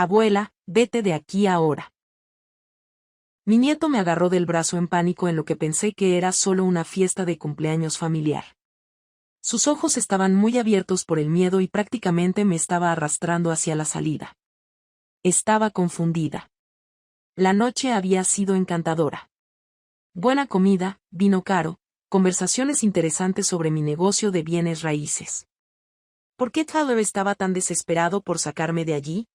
Abuela, vete de aquí ahora. Mi nieto me agarró del brazo en pánico en lo que pensé que era solo una fiesta de cumpleaños familiar. Sus ojos estaban muy abiertos por el miedo y prácticamente me estaba arrastrando hacia la salida. Estaba confundida. La noche había sido encantadora. Buena comida, vino caro, conversaciones interesantes sobre mi negocio de bienes raíces. ¿Por qué Tyler estaba tan desesperado por sacarme de allí?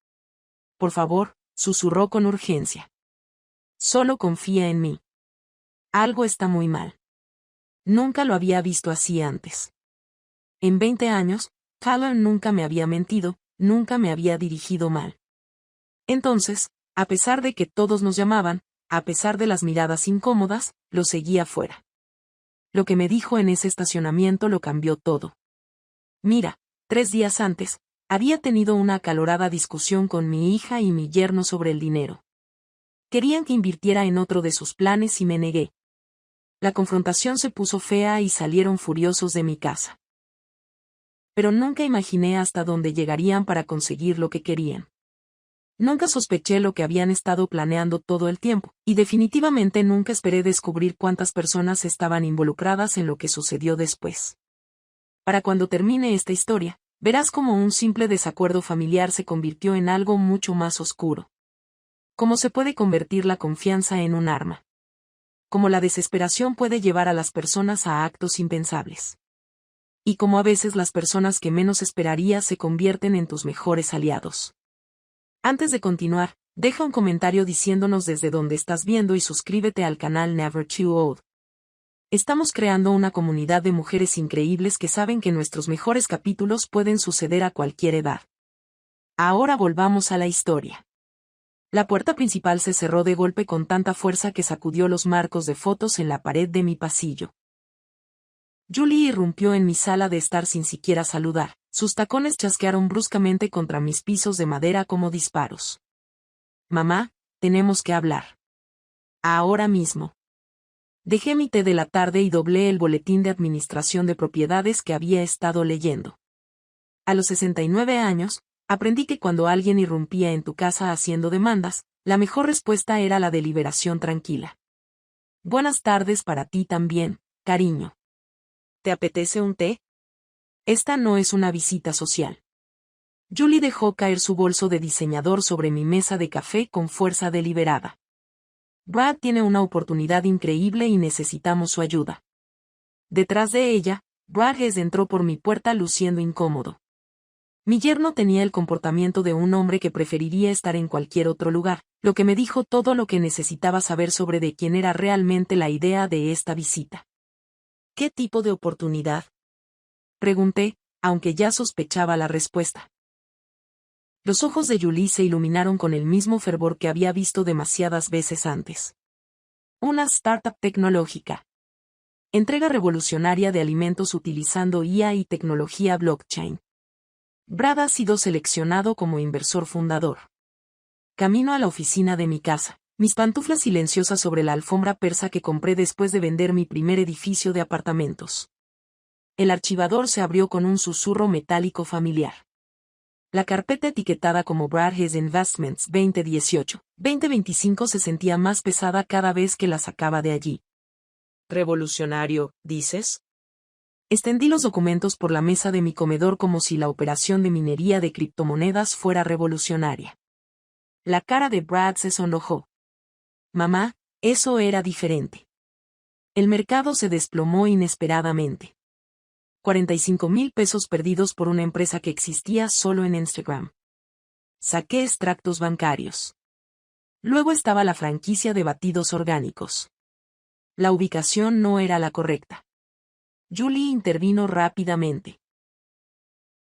Por favor, susurró con urgencia. Solo confía en mí. Algo está muy mal. Nunca lo había visto así antes. En 20 años, Tyler nunca me había mentido, nunca me había dirigido mal. Entonces, a pesar de que todos nos llamaban, a pesar de las miradas incómodas, lo seguía fuera. Lo que me dijo en ese estacionamiento lo cambió todo. Mira, 3 días antes, había tenido una acalorada discusión con mi hija y mi yerno sobre el dinero. Querían que invirtiera en otro de sus planes y me negué. La confrontación se puso fea y salieron furiosos de mi casa. Pero nunca imaginé hasta dónde llegarían para conseguir lo que querían. Nunca sospeché lo que habían estado planeando todo el tiempo, y definitivamente nunca esperé descubrir cuántas personas estaban involucradas en lo que sucedió después. Para cuando termine esta historia, verás cómo un simple desacuerdo familiar se convirtió en algo mucho más oscuro. Cómo se puede convertir la confianza en un arma. Cómo la desesperación puede llevar a las personas a actos impensables. Y cómo a veces las personas que menos esperarías se convierten en tus mejores aliados. Antes de continuar, deja un comentario diciéndonos desde dónde estás viendo y suscríbete al canal Never Too Old. Estamos creando una comunidad de mujeres increíbles que saben que nuestros mejores capítulos pueden suceder a cualquier edad. Ahora volvamos a la historia. La puerta principal se cerró de golpe con tanta fuerza que sacudió los marcos de fotos en la pared de mi pasillo. Julie irrumpió en mi sala de estar sin siquiera saludar. Sus tacones chasquearon bruscamente contra mis pisos de madera como disparos. Mamá, tenemos que hablar. Ahora mismo. Dejé mi té de la tarde y doblé el boletín de administración de propiedades que había estado leyendo. A los 69 años, aprendí que cuando alguien irrumpía en tu casa haciendo demandas, la mejor respuesta era la deliberación tranquila. Buenas tardes para ti también, cariño. ¿Te apetece un té? Esta no es una visita social. Julie dejó caer su bolso de diseñador sobre mi mesa de café con fuerza deliberada. Brad tiene una oportunidad increíble y necesitamos su ayuda. Detrás de ella, Brad entró por mi puerta luciendo incómodo. Mi yerno tenía el comportamiento de un hombre que preferiría estar en cualquier otro lugar, lo que me dijo todo lo que necesitaba saber sobre de quién era realmente la idea de esta visita. ¿Qué tipo de oportunidad? Pregunté, aunque ya sospechaba la respuesta. Los ojos de Julie se iluminaron con el mismo fervor que había visto demasiadas veces antes. Una startup tecnológica. Entrega revolucionaria de alimentos utilizando IA y tecnología blockchain. Brad ha sido seleccionado como inversor fundador. Camino a la oficina de mi casa, mis pantuflas silenciosas sobre la alfombra persa que compré después de vender mi primer edificio de apartamentos. El archivador se abrió con un susurro metálico familiar. La carpeta etiquetada como Brad Investments 2018-2025 se sentía más pesada cada vez que la sacaba de allí. ¿Revolucionario, dices? Extendí los documentos por la mesa de mi comedor como si la operación de minería de criptomonedas fuera revolucionaria. La cara de Brad se sonrojó. Mamá, eso era diferente. El mercado se desplomó inesperadamente. 45,000 pesos perdidos por una empresa que existía solo en Instagram. Saqué extractos bancarios. Luego estaba la franquicia de batidos orgánicos. La ubicación no era la correcta. Julie intervino rápidamente.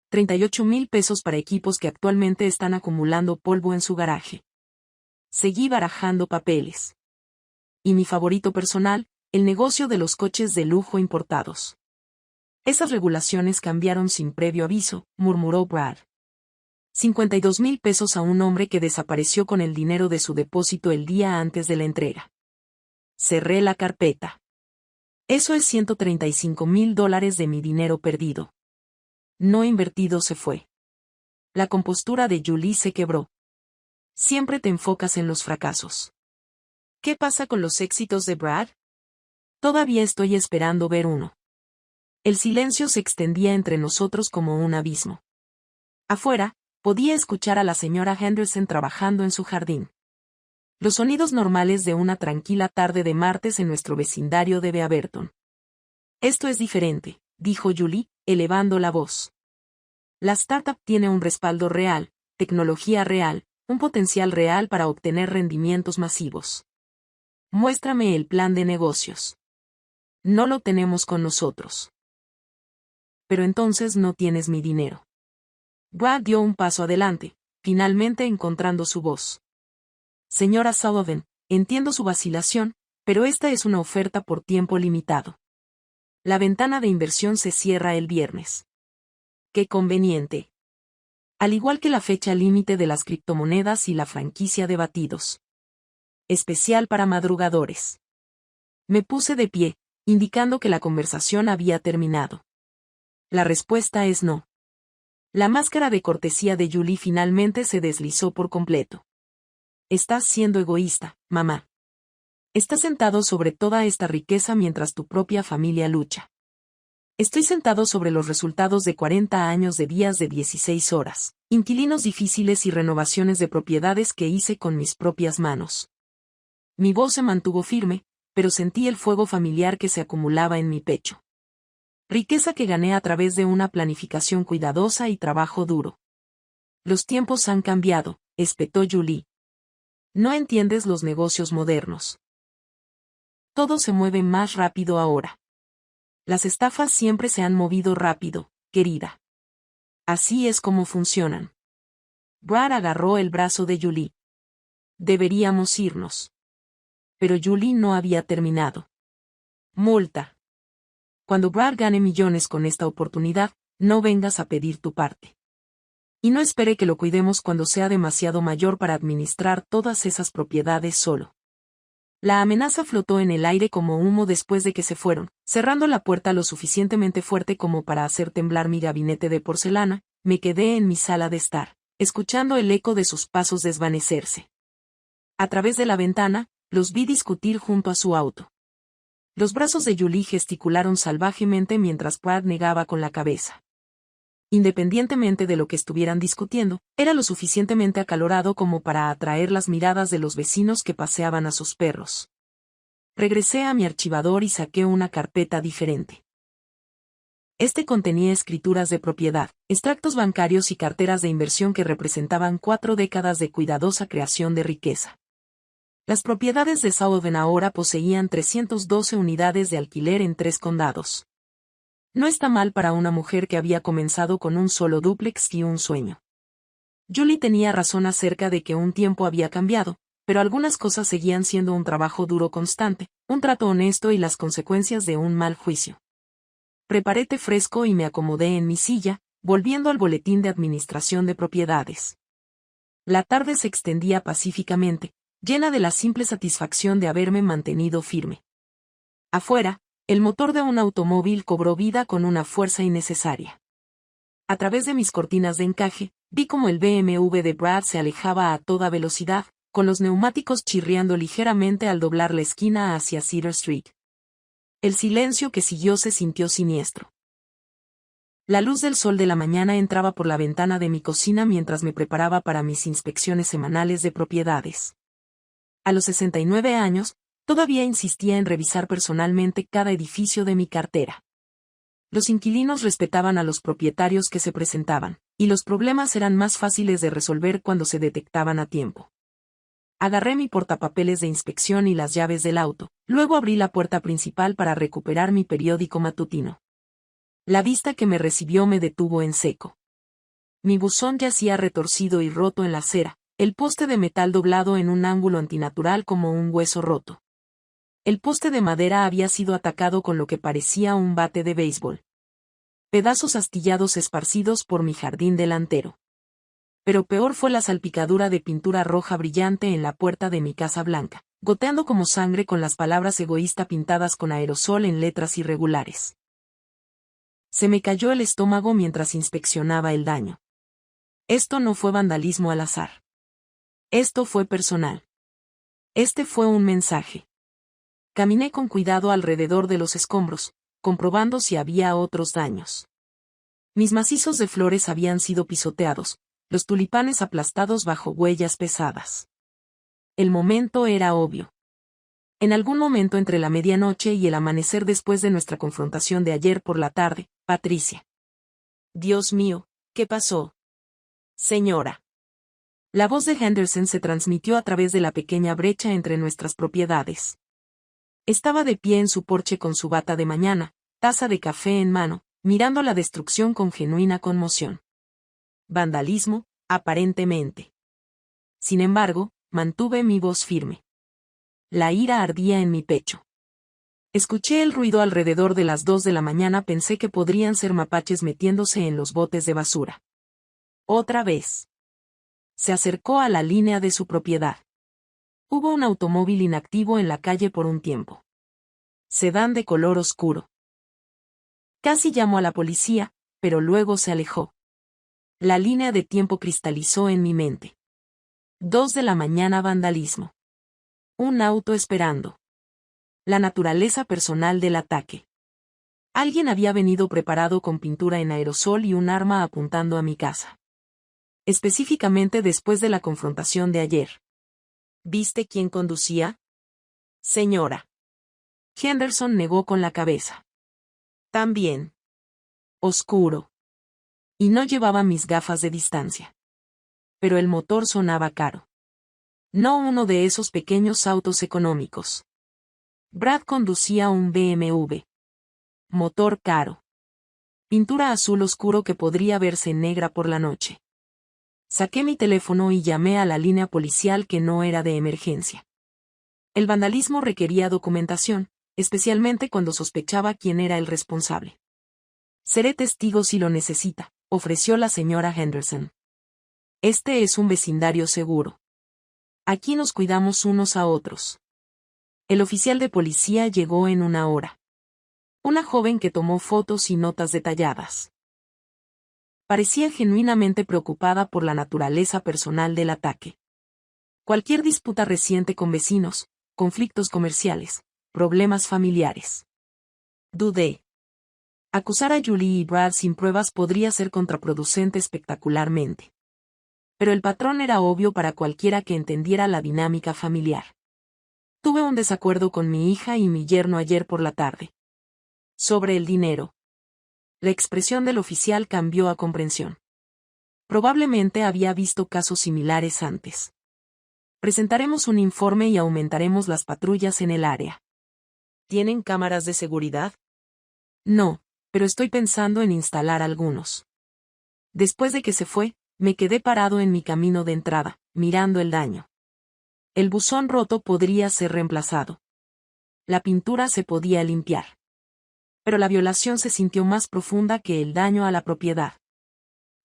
38,000 pesos para equipos que actualmente están acumulando polvo en su garaje. Seguí barajando papeles. Y mi favorito personal, el negocio de los coches de lujo importados. Esas regulaciones cambiaron sin previo aviso, murmuró Brad. 52,000 pesos a un hombre que desapareció con el dinero de su depósito el día antes de la entrega. Cerré la carpeta. Eso es $135,000 de mi dinero perdido. No invertido se fue. La compostura de Julie se quebró. Siempre te enfocas en los fracasos. ¿Qué pasa con los éxitos de Brad? Todavía estoy esperando ver uno. El silencio se extendía entre nosotros como un abismo. Afuera, podía escuchar a la señora Henderson trabajando en su jardín. Los sonidos normales de una tranquila tarde de martes en nuestro vecindario de Beaverton. Esto es diferente, dijo Julie, elevando la voz. La startup tiene un respaldo real, tecnología real, un potencial real para obtener rendimientos masivos. Muéstrame el plan de negocios. No lo tenemos con nosotros. Pero entonces no tienes mi dinero. Brad dio un paso adelante, finalmente encontrando su voz. Señora Sullivan, entiendo su vacilación, pero esta es una oferta por tiempo limitado. La ventana de inversión se cierra el viernes. ¡Qué conveniente! Al igual que la fecha límite de las criptomonedas y la franquicia de batidos. Especial para madrugadores. Me puse de pie, indicando que la conversación había terminado. La respuesta es no. La máscara de cortesía de Julie finalmente se deslizó por completo. Estás siendo egoísta, mamá. Estás sentado sobre toda esta riqueza mientras tu propia familia lucha. Estoy sentado sobre los resultados de 40 años de días de 16 horas, inquilinos difíciles y renovaciones de propiedades que hice con mis propias manos. Mi voz se mantuvo firme, pero sentí el fuego familiar que se acumulaba en mi pecho. Riqueza que gané a través de una planificación cuidadosa y trabajo duro. Los tiempos han cambiado, espetó Julie. No entiendes los negocios modernos. Todo se mueve más rápido ahora. Las estafas siempre se han movido rápido, querida. Así es como funcionan. Brad agarró el brazo de Julie. Deberíamos irnos. Pero Julie no había terminado. Multa. Cuando Brad gane millones con esta oportunidad, no vengas a pedir tu parte. Y no espere que lo cuidemos cuando sea demasiado mayor para administrar todas esas propiedades solo. La amenaza flotó en el aire como humo después de que se fueron, cerrando la puerta lo suficientemente fuerte como para hacer temblar mi gabinete de porcelana. Me quedé en mi sala de estar, escuchando el eco de sus pasos desvanecerse. A través de la ventana, los vi discutir junto a su auto. Los brazos de Julie gesticularon salvajemente mientras Brad negaba con la cabeza. Independientemente de lo que estuvieran discutiendo, era lo suficientemente acalorado como para atraer las miradas de los vecinos que paseaban a sus perros. Regresé a mi archivador y saqué una carpeta diferente. Este contenía escrituras de propiedad, extractos bancarios y carteras de inversión que representaban 4 décadas de cuidadosa creación de riqueza. Las propiedades de Sullivan ahora poseían 312 unidades de alquiler en 3 condados. No está mal para una mujer que había comenzado con un solo dúplex y un sueño. Julie tenía razón acerca de que un tiempo había cambiado, pero algunas cosas seguían siendo un trabajo duro constante, un trato honesto y las consecuencias de un mal juicio. Preparé té fresco y me acomodé en mi silla, volviendo al boletín de administración de propiedades. La tarde se extendía pacíficamente, llena de la simple satisfacción de haberme mantenido firme. Afuera, el motor de un automóvil cobró vida con una fuerza innecesaria. A través de mis cortinas de encaje, vi como el BMW de Brad se alejaba a toda velocidad, con los neumáticos chirriando ligeramente al doblar la esquina hacia Cedar Street. El silencio que siguió se sintió siniestro. La luz del sol de la mañana entraba por la ventana de mi cocina mientras me preparaba para mis inspecciones semanales de propiedades. A los 69 años, todavía insistía en revisar personalmente cada edificio de mi cartera. Los inquilinos respetaban a los propietarios que se presentaban, y los problemas eran más fáciles de resolver cuando se detectaban a tiempo. Agarré mi portapapeles de inspección y las llaves del auto, luego abrí la puerta principal para recuperar mi periódico matutino. La vista que me recibió me detuvo en seco. Mi buzón yacía retorcido y roto en la acera, el poste de metal doblado en un ángulo antinatural como un hueso roto. El poste de madera había sido atacado con lo que parecía un bate de béisbol. Pedazos astillados esparcidos por mi jardín delantero. Pero peor fue la salpicadura de pintura roja brillante en la puerta de mi casa blanca, goteando como sangre con las palabras egoísta pintadas con aerosol en letras irregulares. Se me cayó el estómago mientras inspeccionaba el daño. Esto no fue vandalismo al azar. Esto fue personal. Este fue un mensaje. Caminé con cuidado alrededor de los escombros, comprobando si había otros daños. Mis macizos de flores habían sido pisoteados, los tulipanes aplastados bajo huellas pesadas. El momento era obvio. En algún momento entre la medianoche y el amanecer después de nuestra confrontación de ayer por la tarde, Patricia. Dios mío, ¿qué pasó? Señora. La voz de Henderson se transmitió a través de la pequeña brecha entre nuestras propiedades. Estaba de pie en su porche con su bata de mañana, taza de café en mano, mirando la destrucción con genuina conmoción. Vandalismo, aparentemente. Sin embargo, mantuve mi voz firme. La ira ardía en mi pecho. Escuché el ruido alrededor de las 2 de la mañana. Pensé que podrían ser mapaches metiéndose en los botes de basura. Otra vez. Se acercó a la línea de su propiedad. Hubo un automóvil inactivo en la calle por un tiempo. Sedán de color oscuro. Casi llamó a la policía, pero luego se alejó. La línea de tiempo cristalizó en mi mente. 2 de la mañana, vandalismo. Un auto esperando. La naturaleza personal del ataque. Alguien había venido preparado con pintura en aerosol y un arma apuntando a mi casa. Específicamente después de la confrontación de ayer. ¿Viste quién conducía? Señora. Henderson negó con la cabeza. También. Oscuro. Y no llevaba mis gafas de distancia. Pero el motor sonaba caro. No uno de esos pequeños autos económicos. Brad conducía un BMW. Motor caro. Pintura azul oscuro que podría verse negra por la noche. Saqué mi teléfono y llamé a la línea policial que no era de emergencia. El vandalismo requería documentación, especialmente cuando sospechaba quién era el responsable. Seré testigo si lo necesita, ofreció la señora Henderson. Este es un vecindario seguro. Aquí nos cuidamos unos a otros. El oficial de policía llegó en una hora. Una joven que tomó fotos y notas detalladas. Parecía genuinamente preocupada por la naturaleza personal del ataque. Cualquier disputa reciente con vecinos, conflictos comerciales, problemas familiares. Dudé. Acusar a Julie y Brad sin pruebas podría ser contraproducente espectacularmente. Pero el patrón era obvio para cualquiera que entendiera la dinámica familiar. Tuve un desacuerdo con mi hija y mi yerno ayer por la tarde. Sobre el dinero. La expresión del oficial cambió a comprensión. Probablemente había visto casos similares antes. Presentaremos un informe y aumentaremos las patrullas en el área. ¿Tienen cámaras de seguridad? No, pero estoy pensando en instalar algunos. Después de que se fue, me quedé parado en mi camino de entrada, mirando el daño. El buzón roto podría ser reemplazado. La pintura se podía limpiar. Pero la violación se sintió más profunda que el daño a la propiedad.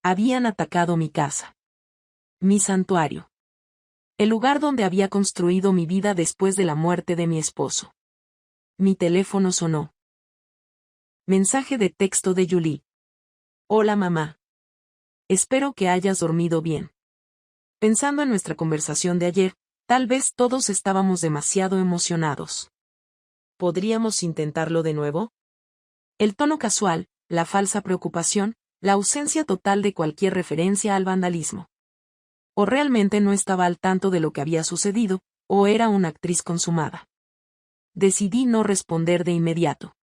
Habían atacado mi casa. Mi santuario. El lugar donde había construido mi vida después de la muerte de mi esposo. Mi teléfono sonó. Mensaje de texto de Julie. Hola mamá. Espero que hayas dormido bien. Pensando en nuestra conversación de ayer, tal vez todos estábamos demasiado emocionados. ¿Podríamos intentarlo de nuevo? El tono casual, la falsa preocupación, la ausencia total de cualquier referencia al vandalismo. O realmente no estaba al tanto de lo que había sucedido, o era una actriz consumada. Decidí no responder de inmediato.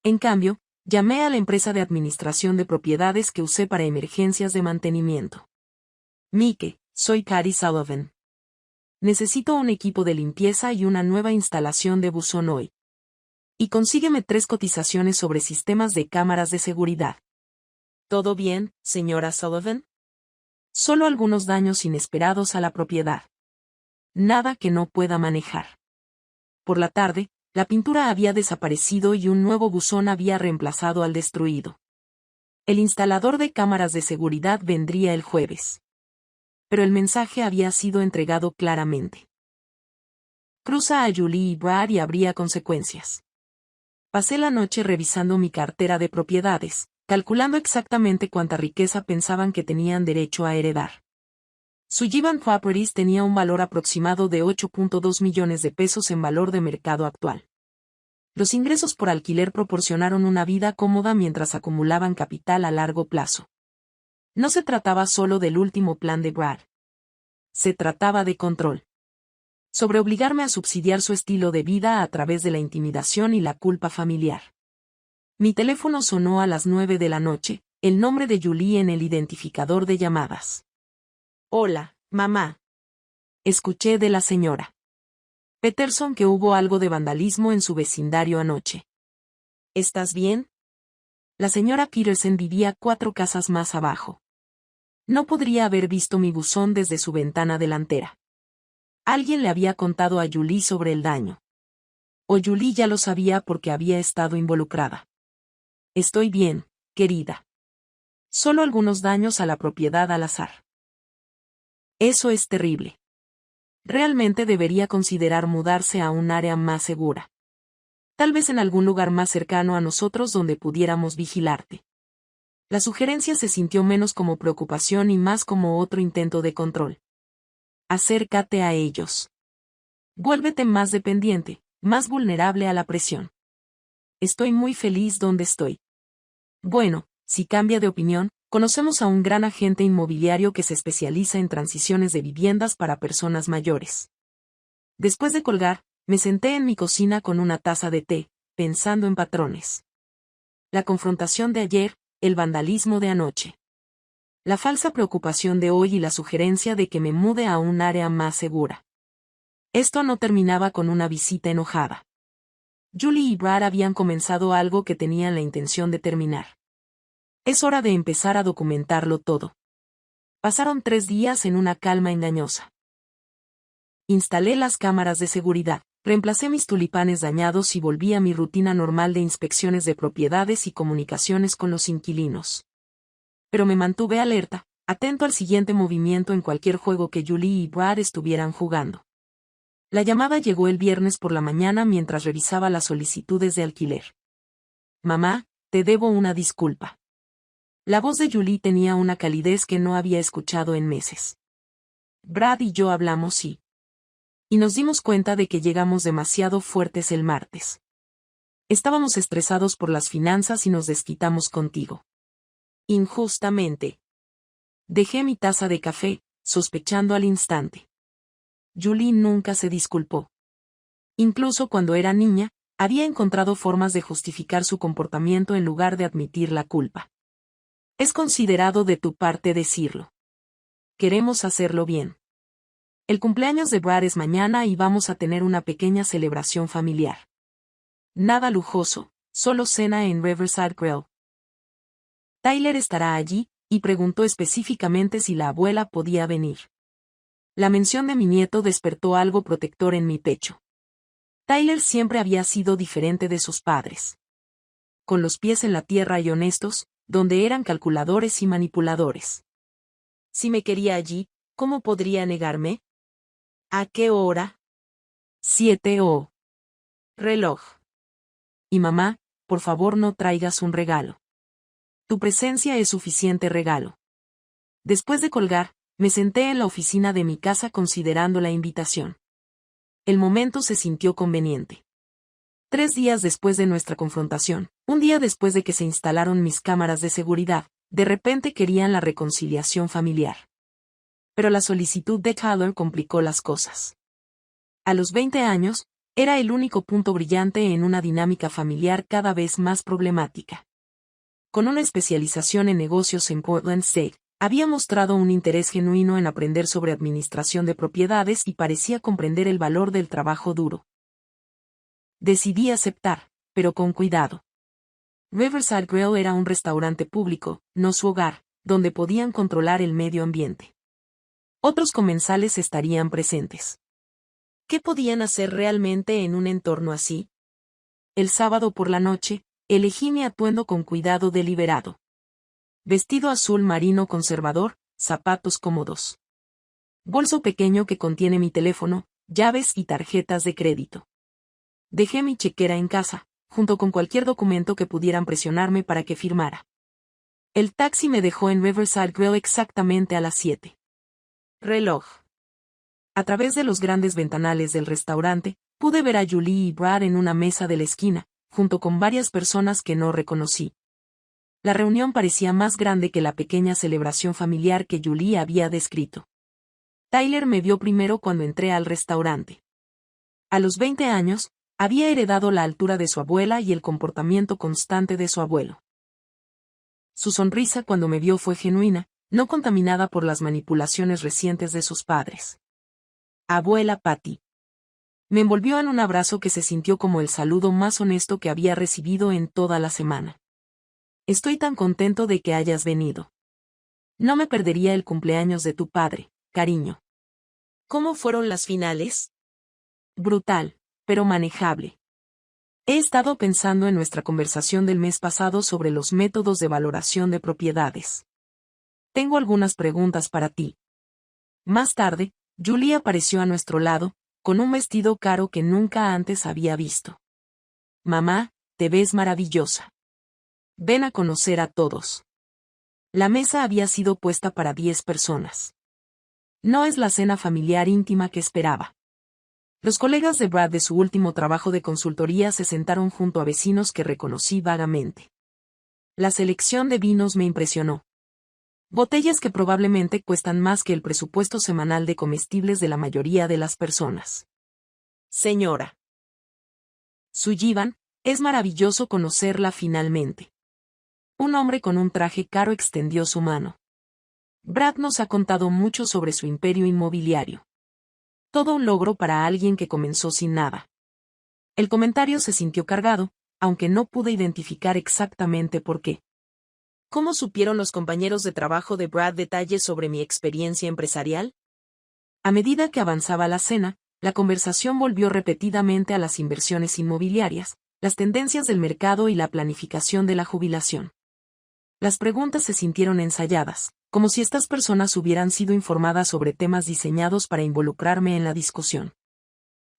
En cambio, llamé a la empresa de administración de propiedades que usé para emergencias de mantenimiento. Mike, soy Cary Sullivan. Necesito un equipo de limpieza y una nueva instalación de buzón hoy. Y consígueme 3 cotizaciones sobre sistemas de cámaras de seguridad. ¿Todo bien, señora Sullivan? Solo algunos daños inesperados a la propiedad. Nada que no pueda manejar. Por la tarde, la pintura había desaparecido y un nuevo buzón había reemplazado al destruido. El instalador de cámaras de seguridad vendría el jueves. Pero el mensaje había sido entregado claramente. Cruza a Julie y Brad y habría consecuencias. Pasé la noche revisando mi cartera de propiedades, calculando exactamente cuánta riqueza pensaban que tenían derecho a heredar. Sullivan Properties tenía un valor aproximado de 8.2 millones de pesos en valor de mercado actual. Los ingresos por alquiler proporcionaron una vida cómoda mientras acumulaban capital a largo plazo. No se trataba solo del último plan de Brad. Se trataba de control. Sobre obligarme a subsidiar su estilo de vida a través de la intimidación y la culpa familiar. Mi teléfono sonó a las 9 de la noche, el nombre de Julie en el identificador de llamadas. Hola, mamá. Escuché de la señora Peterson que hubo algo de vandalismo en su vecindario anoche. ¿Estás bien? La señora Peterson vivía 4 casas más abajo. No podría haber visto mi buzón desde su ventana delantera. Alguien le había contado a Julie sobre el daño. O Julie ya lo sabía porque había estado involucrada. Estoy bien, querida. Solo algunos daños a la propiedad al azar. Eso es terrible. Realmente debería considerar mudarse a un área más segura. Tal vez en algún lugar más cercano a nosotros donde pudiéramos vigilarte. La sugerencia se sintió menos como preocupación y más como otro intento de control. Acércate a ellos. Vuélvete más dependiente, más vulnerable a la presión. Estoy muy feliz donde estoy. Bueno, si cambia de opinión, conocemos a un gran agente inmobiliario que se especializa en transiciones de viviendas para personas mayores. Después de colgar, me senté en mi cocina con una taza de té, pensando en patrones. La confrontación de ayer, el vandalismo de anoche. La falsa preocupación de hoy y la sugerencia de que me mude a un área más segura. Esto no terminaba con una visita enojada. Julie y Brad habían comenzado algo que tenían la intención de terminar. Es hora de empezar a documentarlo todo. Pasaron 3 días en una calma engañosa. Instalé las cámaras de seguridad, reemplacé mis tulipanes dañados y volví a mi rutina normal de inspecciones de propiedades y comunicaciones con los inquilinos. Pero me mantuve alerta, atento al siguiente movimiento en cualquier juego que Julie y Brad estuvieran jugando. La llamada llegó el viernes por la mañana mientras revisaba las solicitudes de alquiler. Mamá, te debo una disculpa. La voz de Julie tenía una calidez que no había escuchado en meses. Brad y yo hablamos y nos dimos cuenta de que llegamos demasiado fuertes el martes. Estábamos estresados por las finanzas y nos desquitamos contigo. Injustamente. Dejé mi taza de café, sospechando al instante. Julie nunca se disculpó. Incluso cuando era niña, había encontrado formas de justificar su comportamiento en lugar de admitir la culpa. Es considerado de tu parte decirlo. Queremos hacerlo bien. El cumpleaños de Brad es mañana y vamos a tener una pequeña celebración familiar. Nada lujoso, solo cena en Riverside Grill. Tyler estará allí, y preguntó específicamente si la abuela podía venir. La mención de mi nieto despertó algo protector en mi pecho. Tyler siempre había sido diferente de sus padres. Con los pies en la tierra y honestos, donde eran calculadores y manipuladores. Si me quería allí, ¿cómo podría negarme? ¿A qué hora? 7 o. Reloj. Y mamá, por favor no traigas un regalo. Tu presencia es suficiente regalo. Después de colgar, me senté en la oficina de mi casa considerando la invitación. El momento se sintió conveniente. 3 días después de nuestra confrontación, un día después de que se instalaron mis cámaras de seguridad, de repente querían la reconciliación familiar. Pero la solicitud de Tyler complicó las cosas. A los 20 años, era el único punto brillante en una dinámica familiar cada vez más problemática. Con una especialización en negocios en Portland State, había mostrado un interés genuino en aprender sobre administración de propiedades y parecía comprender el valor del trabajo duro. Decidí aceptar, pero con cuidado. Riverside Grill era un restaurante público, no su hogar, donde podían controlar el medio ambiente. Otros comensales estarían presentes. ¿Qué podían hacer realmente en un entorno así? El sábado por la noche, elegí mi atuendo con cuidado deliberado. Vestido azul marino conservador, zapatos cómodos. Bolso pequeño que contiene mi teléfono, llaves y tarjetas de crédito. Dejé mi chequera en casa, junto con cualquier documento que pudieran presionarme para que firmara. El taxi me dejó en Riverside Grill exactamente a las 7. Reloj. A través de los grandes ventanales del restaurante, pude ver a Julie y Brad en una mesa de la esquina, junto con varias personas que no reconocí. La reunión parecía más grande que la pequeña celebración familiar que Julie había descrito. Tyler me vio primero cuando entré al restaurante. A los 20 años, había heredado la altura de su abuela y el comportamiento constante de su abuelo. Su sonrisa cuando me vio fue genuina, no contaminada por las manipulaciones recientes de sus padres. Abuela Patty. Me envolvió en un abrazo que se sintió como el saludo más honesto que había recibido en toda la semana. Estoy tan contento de que hayas venido. No me perdería el cumpleaños de tu padre, cariño. ¿Cómo fueron las finales? Brutal, pero manejable. He estado pensando en nuestra conversación del mes pasado sobre los métodos de valoración de propiedades. Tengo algunas preguntas para ti. Más tarde, Julie apareció a nuestro lado, con un vestido caro que nunca antes había visto. Mamá, te ves maravillosa. Ven a conocer a todos. La mesa había sido puesta para 10 personas. No es la cena familiar íntima que esperaba. Los colegas de Brad de su último trabajo de consultoría se sentaron junto a vecinos que reconocí vagamente. La selección de vinos me impresionó. Botellas que probablemente cuestan más que el presupuesto semanal de comestibles de la mayoría de las personas. Señora Sullivan, es maravilloso conocerla finalmente. Un hombre con un traje caro extendió su mano. Brad nos ha contado mucho sobre su imperio inmobiliario. Todo un logro para alguien que comenzó sin nada. El comentario se sintió cargado, aunque no pude identificar exactamente por qué. ¿Cómo supieron los compañeros de trabajo de Brad detalles sobre mi experiencia empresarial? A medida que avanzaba la cena, la conversación volvió repetidamente a las inversiones inmobiliarias, las tendencias del mercado y la planificación de la jubilación. Las preguntas se sintieron ensayadas, como si estas personas hubieran sido informadas sobre temas diseñados para involucrarme en la discusión.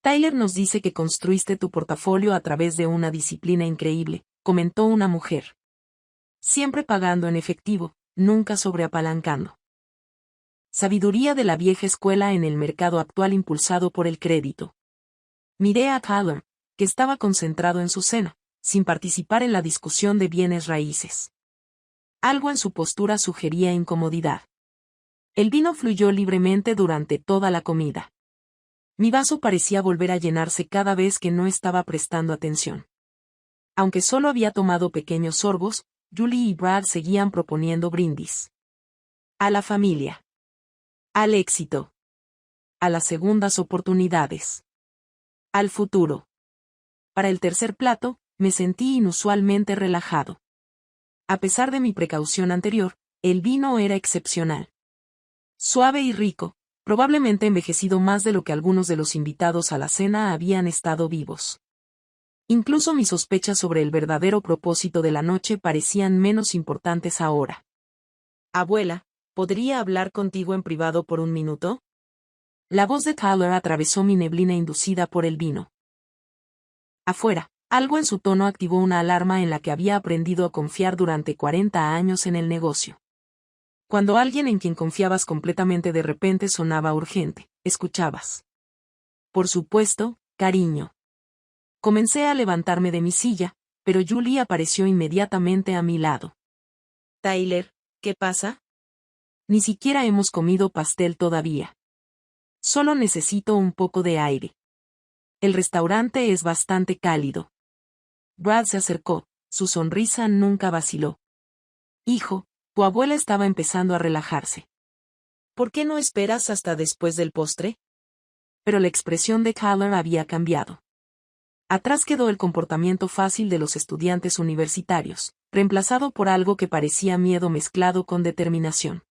Tyler nos dice que construiste tu portafolio a través de una disciplina increíble, comentó una mujer. Siempre pagando en efectivo, nunca sobreapalancando. Sabiduría de la vieja escuela en el mercado actual impulsado por el crédito. Miré a Tyler, que estaba concentrado en su cena, sin participar en la discusión de bienes raíces. Algo en su postura sugería incomodidad. El vino fluyó libremente durante toda la comida. Mi vaso parecía volver a llenarse cada vez que no estaba prestando atención. Aunque solo había tomado pequeños sorbos, Julie y Brad seguían proponiendo brindis. A la familia. Al éxito. A las segundas oportunidades. Al futuro. Para el tercer plato, me sentí inusualmente relajado. A pesar de mi precaución anterior, el vino era excepcional. Suave y rico, probablemente envejecido más de lo que algunos de los invitados a la cena habían estado vivos. Incluso mis sospechas sobre el verdadero propósito de la noche parecían menos importantes ahora. Abuela, ¿podría hablar contigo en privado por un minuto? La voz de Tyler atravesó mi neblina inducida por el vino. Afuera, algo en su tono activó una alarma en la que había aprendido a confiar durante 40 años en el negocio. Cuando alguien en quien confiabas completamente de repente sonaba urgente, escuchabas. Por supuesto, cariño. Comencé a levantarme de mi silla, pero Julie apareció inmediatamente a mi lado. Tyler, ¿qué pasa? Ni siquiera hemos comido pastel todavía. Solo necesito un poco de aire. El restaurante es bastante cálido. Brad se acercó, su sonrisa nunca vaciló. Hijo, tu abuela estaba empezando a relajarse. ¿Por qué no esperas hasta después del postre? Pero la expresión de Tyler había cambiado. Atrás quedó el comportamiento fácil de los estudiantes universitarios, reemplazado por algo que parecía miedo mezclado con determinación.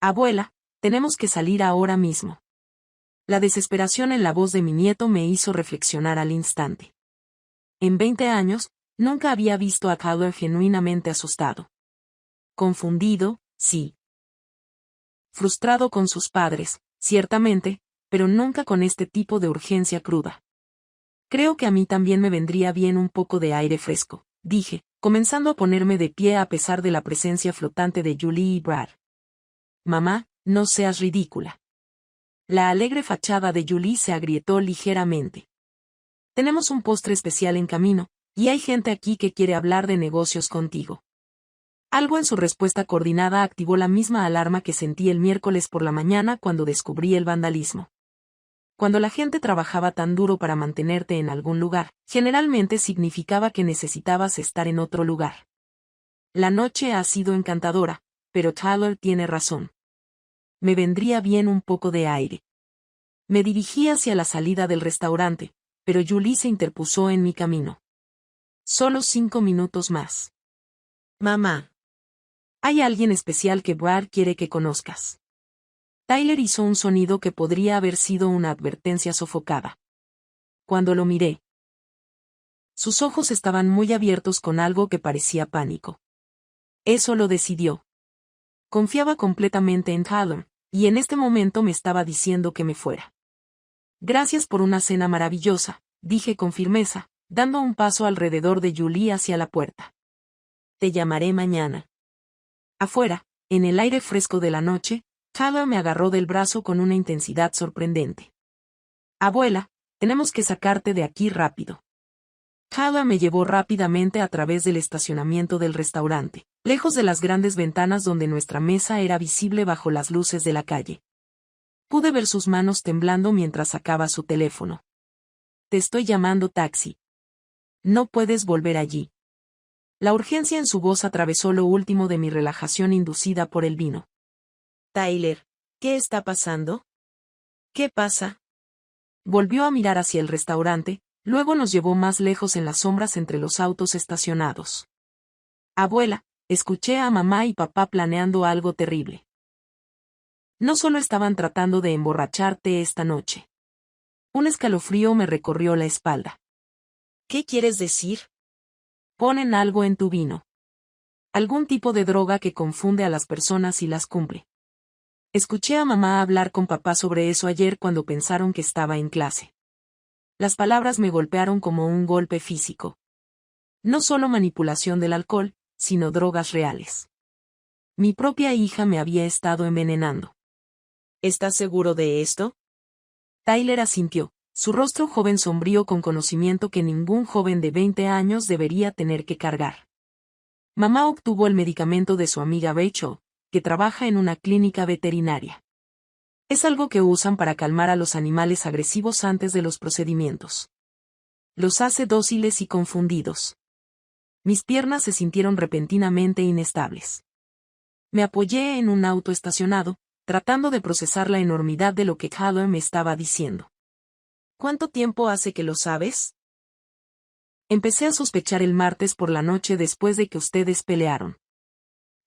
Abuela, tenemos que salir ahora mismo. La desesperación en la voz de mi nieto me hizo reflexionar al instante. En 20 años, nunca había visto a Tyler genuinamente asustado. Confundido, sí. Frustrado con sus padres, ciertamente, pero nunca con este tipo de urgencia cruda. Creo que a mí también me vendría bien un poco de aire fresco, dije, comenzando a ponerme de pie a pesar de la presencia flotante de Julie y Brad. Mamá, No seas ridícula. La alegre fachada de Julie se agrietó ligeramente. Tenemos un postre especial en camino, y hay gente aquí que quiere hablar de negocios contigo. Algo en su respuesta coordinada activó la misma alarma que sentí el miércoles por la mañana cuando descubrí el vandalismo. Cuando la gente trabajaba tan duro para mantenerte en algún lugar, generalmente significaba que necesitabas estar en otro lugar. La noche ha sido encantadora, pero Tyler tiene razón. Me vendría bien un poco de aire. Me dirigí hacia la salida del restaurante, pero Julie se interpuso en mi camino. Solo 5 minutos más. Mamá. Hay alguien especial que Brad quiere que conozcas. Tyler hizo un sonido que podría haber sido una advertencia sofocada. Cuando lo miré, sus ojos estaban muy abiertos con algo que parecía pánico. Eso lo decidió. Confiaba completamente en Tyler, y en este momento me estaba diciendo que me fuera. Gracias por una cena maravillosa, dije con firmeza, dando un paso alrededor de Julie hacia la puerta. Te llamaré mañana. Afuera, en el aire fresco de la noche, Tyler me agarró del brazo con una intensidad sorprendente. Abuela, tenemos que sacarte de aquí rápido. Tyler me llevó rápidamente a través del estacionamiento del restaurante, lejos de las grandes ventanas donde nuestra mesa era visible bajo las luces de la calle. Pude ver sus manos temblando mientras sacaba su teléfono. Te estoy llamando taxi. No puedes volver allí. La urgencia en su voz atravesó lo último de mi relajación inducida por el vino. Tyler, ¿qué está pasando? ¿Qué pasa? Volvió a mirar hacia el restaurante, luego nos llevó más lejos en las sombras entre los autos estacionados. Abuela, escuché a mamá y papá planeando algo terrible. No solo estaban tratando de emborracharte esta noche. Un escalofrío me recorrió la espalda. ¿Qué quieres decir? Ponen algo en tu vino. Algún tipo de droga que confunde a las personas y las cumple. Escuché a mamá hablar con papá sobre eso ayer cuando pensaron que estaba en clase. Las palabras me golpearon como un golpe físico. No solo manipulación del alcohol, sino drogas reales. Mi propia hija me había estado envenenando. ¿Estás seguro de esto? Tyler asintió, su rostro joven sombrío con conocimiento que ningún joven de 20 años debería tener que cargar. Mamá obtuvo el medicamento de su amiga Rachel, que trabaja en una clínica veterinaria. Es algo que usan para calmar a los animales agresivos antes de los procedimientos. Los hace dóciles y confundidos. Mis piernas se sintieron repentinamente inestables. Me apoyé en un auto estacionado, tratando de procesar la enormidad de lo que Tyler me estaba diciendo. ¿Cuánto tiempo hace que lo sabes? Empecé a sospechar el martes por la noche después de que ustedes pelearon.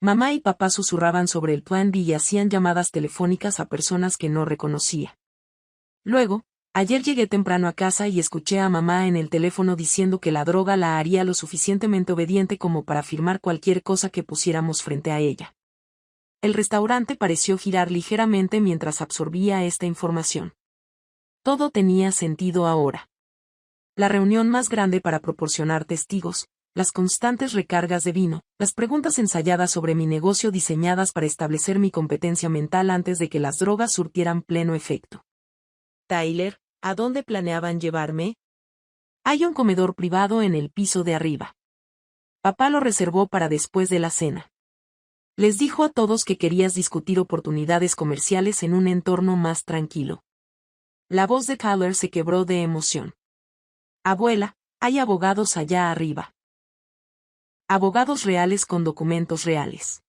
Mamá y papá susurraban sobre el plan B y hacían llamadas telefónicas a personas que no reconocía. Luego, ayer llegué temprano a casa y escuché a mamá en el teléfono diciendo que la droga la haría lo suficientemente obediente como para firmar cualquier cosa que pusiéramos frente a ella. El restaurante pareció girar ligeramente mientras absorbía esta información. Todo tenía sentido ahora. La reunión más grande para proporcionar testigos, las constantes recargas de vino, las preguntas ensayadas sobre mi negocio diseñadas para establecer mi competencia mental antes de que las drogas surtieran pleno efecto. Tyler, ¿a dónde planeaban llevarme? Hay un comedor privado en el piso de arriba. Papá lo reservó para después de la cena. Les dijo a todos que querías discutir oportunidades comerciales en un entorno más tranquilo. La voz de Tyler se quebró de emoción. Abuela, hay abogados allá arriba. Abogados reales con documentos reales.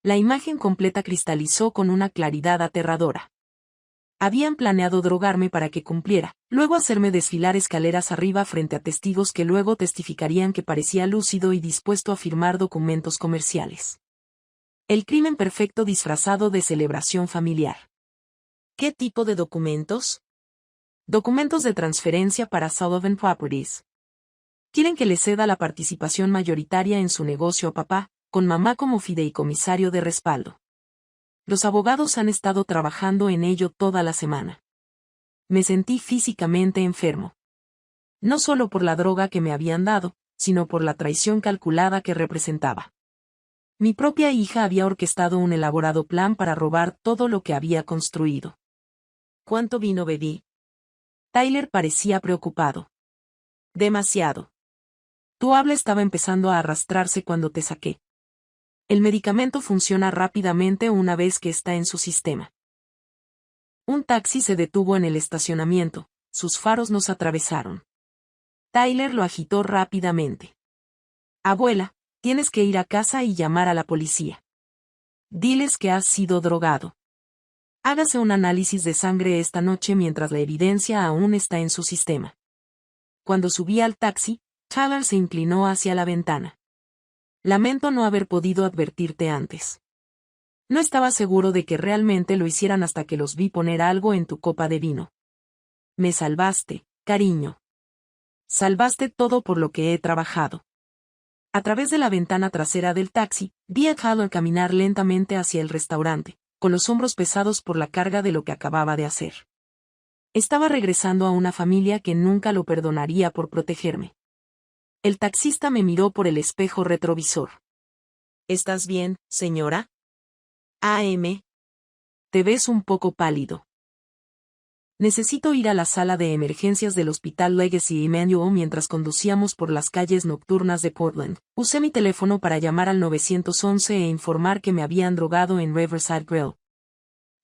La imagen completa cristalizó con una claridad aterradora. Habían planeado drogarme para que cumpliera, luego hacerme desfilar escaleras arriba frente a testigos que luego testificarían que parecía lúcido y dispuesto a firmar documentos comerciales. El crimen perfecto disfrazado de celebración familiar. ¿Qué tipo de documentos? Documentos de transferencia para Sullivan Properties. Quieren que le ceda la participación mayoritaria en su negocio a papá, con mamá como fideicomisario de respaldo. Los abogados han estado trabajando en ello toda la semana. Me sentí físicamente enfermo. No solo por la droga que me habían dado, sino por la traición calculada que representaba. Mi propia hija había orquestado un elaborado plan para robar todo lo que había construido. ¿Cuánto vino bebí? Tyler parecía preocupado. Demasiado. Tu habla estaba empezando a arrastrarse cuando te saqué. El medicamento funciona rápidamente una vez que está en su sistema. Un taxi se detuvo en el estacionamiento, sus faros nos atravesaron. Tyler lo agitó rápidamente. Abuela, tienes que ir a casa y llamar a la policía. Diles que has sido drogado. Hágase un análisis de sangre esta noche mientras la evidencia aún está en su sistema. Cuando subí al taxi, Tyler se inclinó hacia la ventana. Lamento no haber podido advertirte antes. No estaba seguro de que realmente lo hicieran hasta que los vi poner algo en tu copa de vino. Me salvaste, cariño. Salvaste todo por lo que he trabajado. A través de la ventana trasera del taxi, vi a Tyler caminar lentamente hacia el restaurante, con los hombros pesados por la carga de lo que acababa de hacer. Estaba regresando a una familia que nunca lo perdonaría por protegerme. El taxista me miró por el espejo retrovisor. ¿Estás bien, señora? AM. Te ves un poco pálido. Necesito ir a la sala de emergencias del Hospital Legacy Emanuel mientras conducíamos por las calles nocturnas de Portland. Usé mi teléfono para llamar al 911 e informar que me habían drogado en Riverside Grill.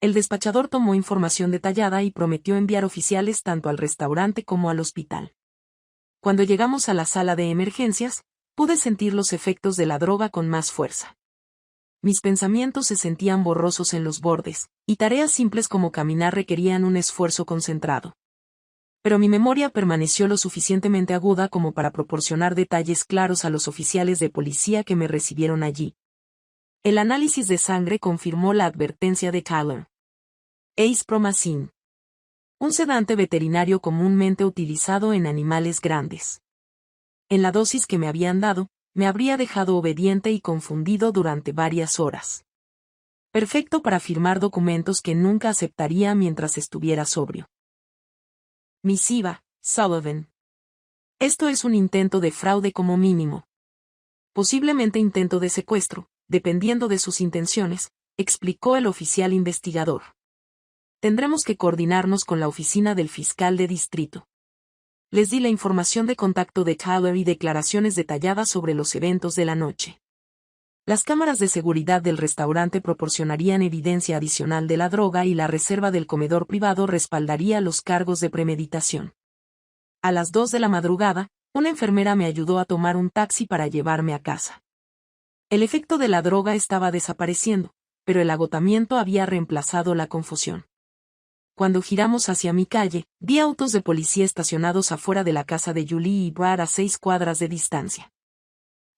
El despachador tomó información detallada y prometió enviar oficiales tanto al restaurante como al hospital. Cuando llegamos a la sala de emergencias, pude sentir los efectos de la droga con más fuerza. Mis pensamientos se sentían borrosos en los bordes, y tareas simples como caminar requerían un esfuerzo concentrado. Pero mi memoria permaneció lo suficientemente aguda como para proporcionar detalles claros a los oficiales de policía que me recibieron allí. El análisis de sangre confirmó la advertencia de Tyler. Acepromazine. Un sedante veterinario comúnmente utilizado en animales grandes. En la dosis que me habían dado, me habría dejado obediente y confundido durante varias horas. Perfecto para firmar documentos que nunca aceptaría mientras estuviera sobrio. Misiva, Sullivan. Esto es un intento de fraude como mínimo. Posiblemente intento de secuestro, dependiendo de sus intenciones, explicó el oficial investigador. Tendremos que coordinarnos con la oficina del fiscal de distrito. Les di la información de contacto de Tyler y declaraciones detalladas sobre los eventos de la noche. Las cámaras de seguridad del restaurante proporcionarían evidencia adicional de la droga y la reserva del comedor privado respaldaría los cargos de premeditación. A las 2 de la madrugada, una enfermera me ayudó a tomar un taxi para llevarme a casa. El efecto de la droga estaba desapareciendo, pero el agotamiento había reemplazado la confusión. Cuando giramos hacia mi calle, vi autos de policía estacionados afuera de la casa de Julie y Brad a 6 cuadras de distancia.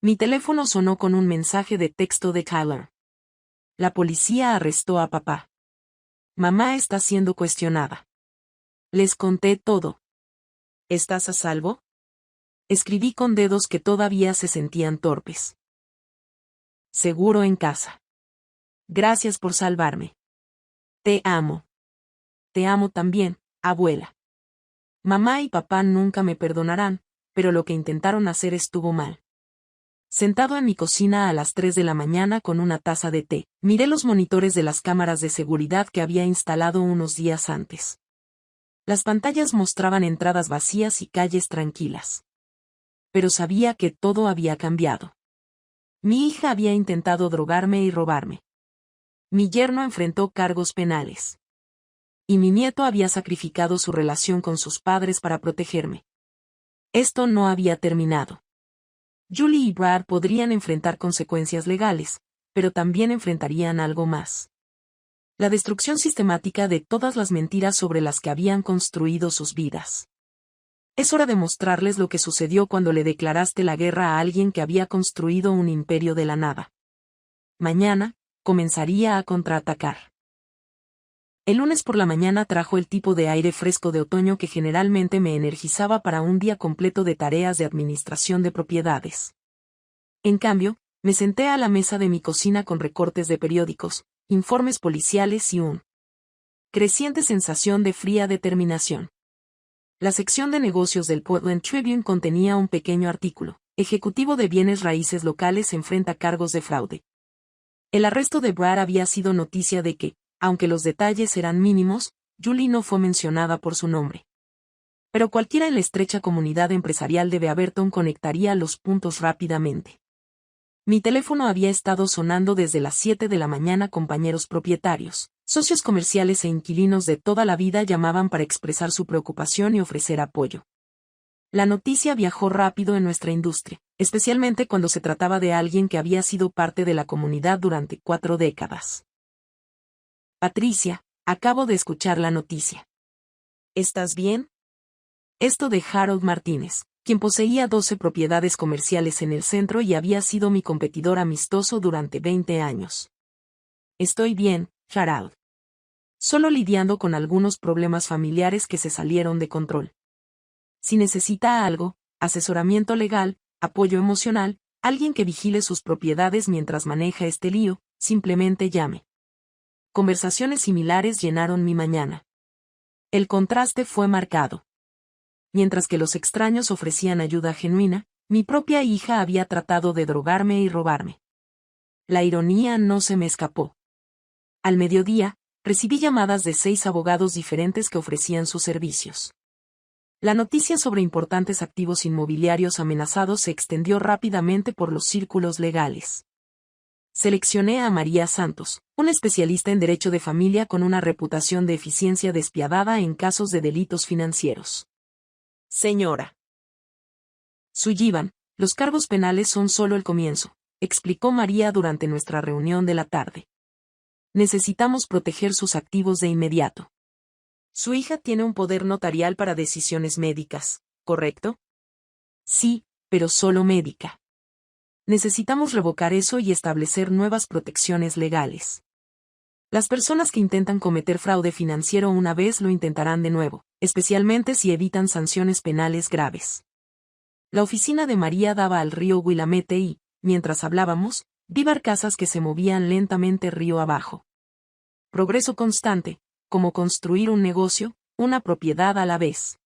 Mi teléfono sonó con un mensaje de texto de Tyler. La policía arrestó a papá. Mamá está siendo cuestionada. Les conté todo. ¿Estás a salvo? Escribí con dedos que todavía se sentían torpes. Seguro en casa. Gracias por salvarme. Te amo. Te amo también, abuela. Mamá y papá nunca me perdonarán, pero lo que intentaron hacer estuvo mal. Sentado en mi cocina a las 3 de la mañana con una taza de té, miré los monitores de las cámaras de seguridad que había instalado unos días antes. Las pantallas mostraban entradas vacías y calles tranquilas. Pero sabía que todo había cambiado. Mi hija había intentado drogarme y robarme. Mi yerno enfrentó cargos penales. Y mi nieto había sacrificado su relación con sus padres para protegerme. Esto no había terminado. Julie y Brad podrían enfrentar consecuencias legales, pero también enfrentarían algo más. La destrucción sistemática de todas las mentiras sobre las que habían construido sus vidas. Es hora de mostrarles lo que sucedió cuando le declaraste la guerra a alguien que había construido un imperio de la nada. Mañana, comenzaría a contraatacar. El lunes por la mañana trajo el tipo de aire fresco de otoño que generalmente me energizaba para un día completo de tareas de administración de propiedades. En cambio, me senté a la mesa de mi cocina con recortes de periódicos, informes policiales y un creciente sensación de fría determinación. La sección de negocios del Portland Tribune contenía un pequeño artículo: Ejecutivo de bienes raíces locales enfrenta cargos de fraude. El arresto de Brad había sido noticia de que, aunque los detalles eran mínimos, Julie no fue mencionada por su nombre. Pero cualquiera en la estrecha comunidad empresarial de Beaverton conectaría los puntos rápidamente. Mi teléfono había estado sonando desde las 7 de la mañana. Compañeros propietarios, socios comerciales e inquilinos de toda la vida llamaban para expresar su preocupación y ofrecer apoyo. La noticia viajó rápido en nuestra industria, especialmente cuando se trataba de alguien que había sido parte de la comunidad durante 4 décadas. Patricia, acabo de escuchar la noticia. ¿Estás bien? Esto de Harold Martínez, quien poseía 12 propiedades comerciales en el centro y había sido mi competidor amistoso durante 20 años. Estoy bien, Harold. Solo lidiando con algunos problemas familiares que se salieron de control. Si necesita algo, asesoramiento legal, apoyo emocional, alguien que vigile sus propiedades mientras maneja este lío, simplemente llame. Conversaciones similares llenaron mi mañana. El contraste fue marcado. Mientras que los extraños ofrecían ayuda genuina, mi propia hija había tratado de drogarme y robarme. La ironía no se me escapó. Al mediodía, recibí llamadas de 6 abogados diferentes que ofrecían sus servicios. La noticia sobre importantes activos inmobiliarios amenazados se extendió rápidamente por los círculos legales. Seleccioné a María Santos, una especialista en derecho de familia con una reputación de eficiencia despiadada en casos de delitos financieros. Señora Sullivan, los cargos penales son solo el comienzo, explicó María durante nuestra reunión de la tarde. Necesitamos proteger sus activos de inmediato. Su hija tiene un poder notarial para decisiones médicas, ¿correcto? Sí, pero solo médica. Necesitamos revocar eso y establecer nuevas protecciones legales. Las personas que intentan cometer fraude financiero una vez lo intentarán de nuevo, especialmente si evitan sanciones penales graves. La oficina de María daba al río Willamette y, mientras hablábamos, vi barcazas que se movían lentamente río abajo. Progreso constante, como construir un negocio, una propiedad a la vez.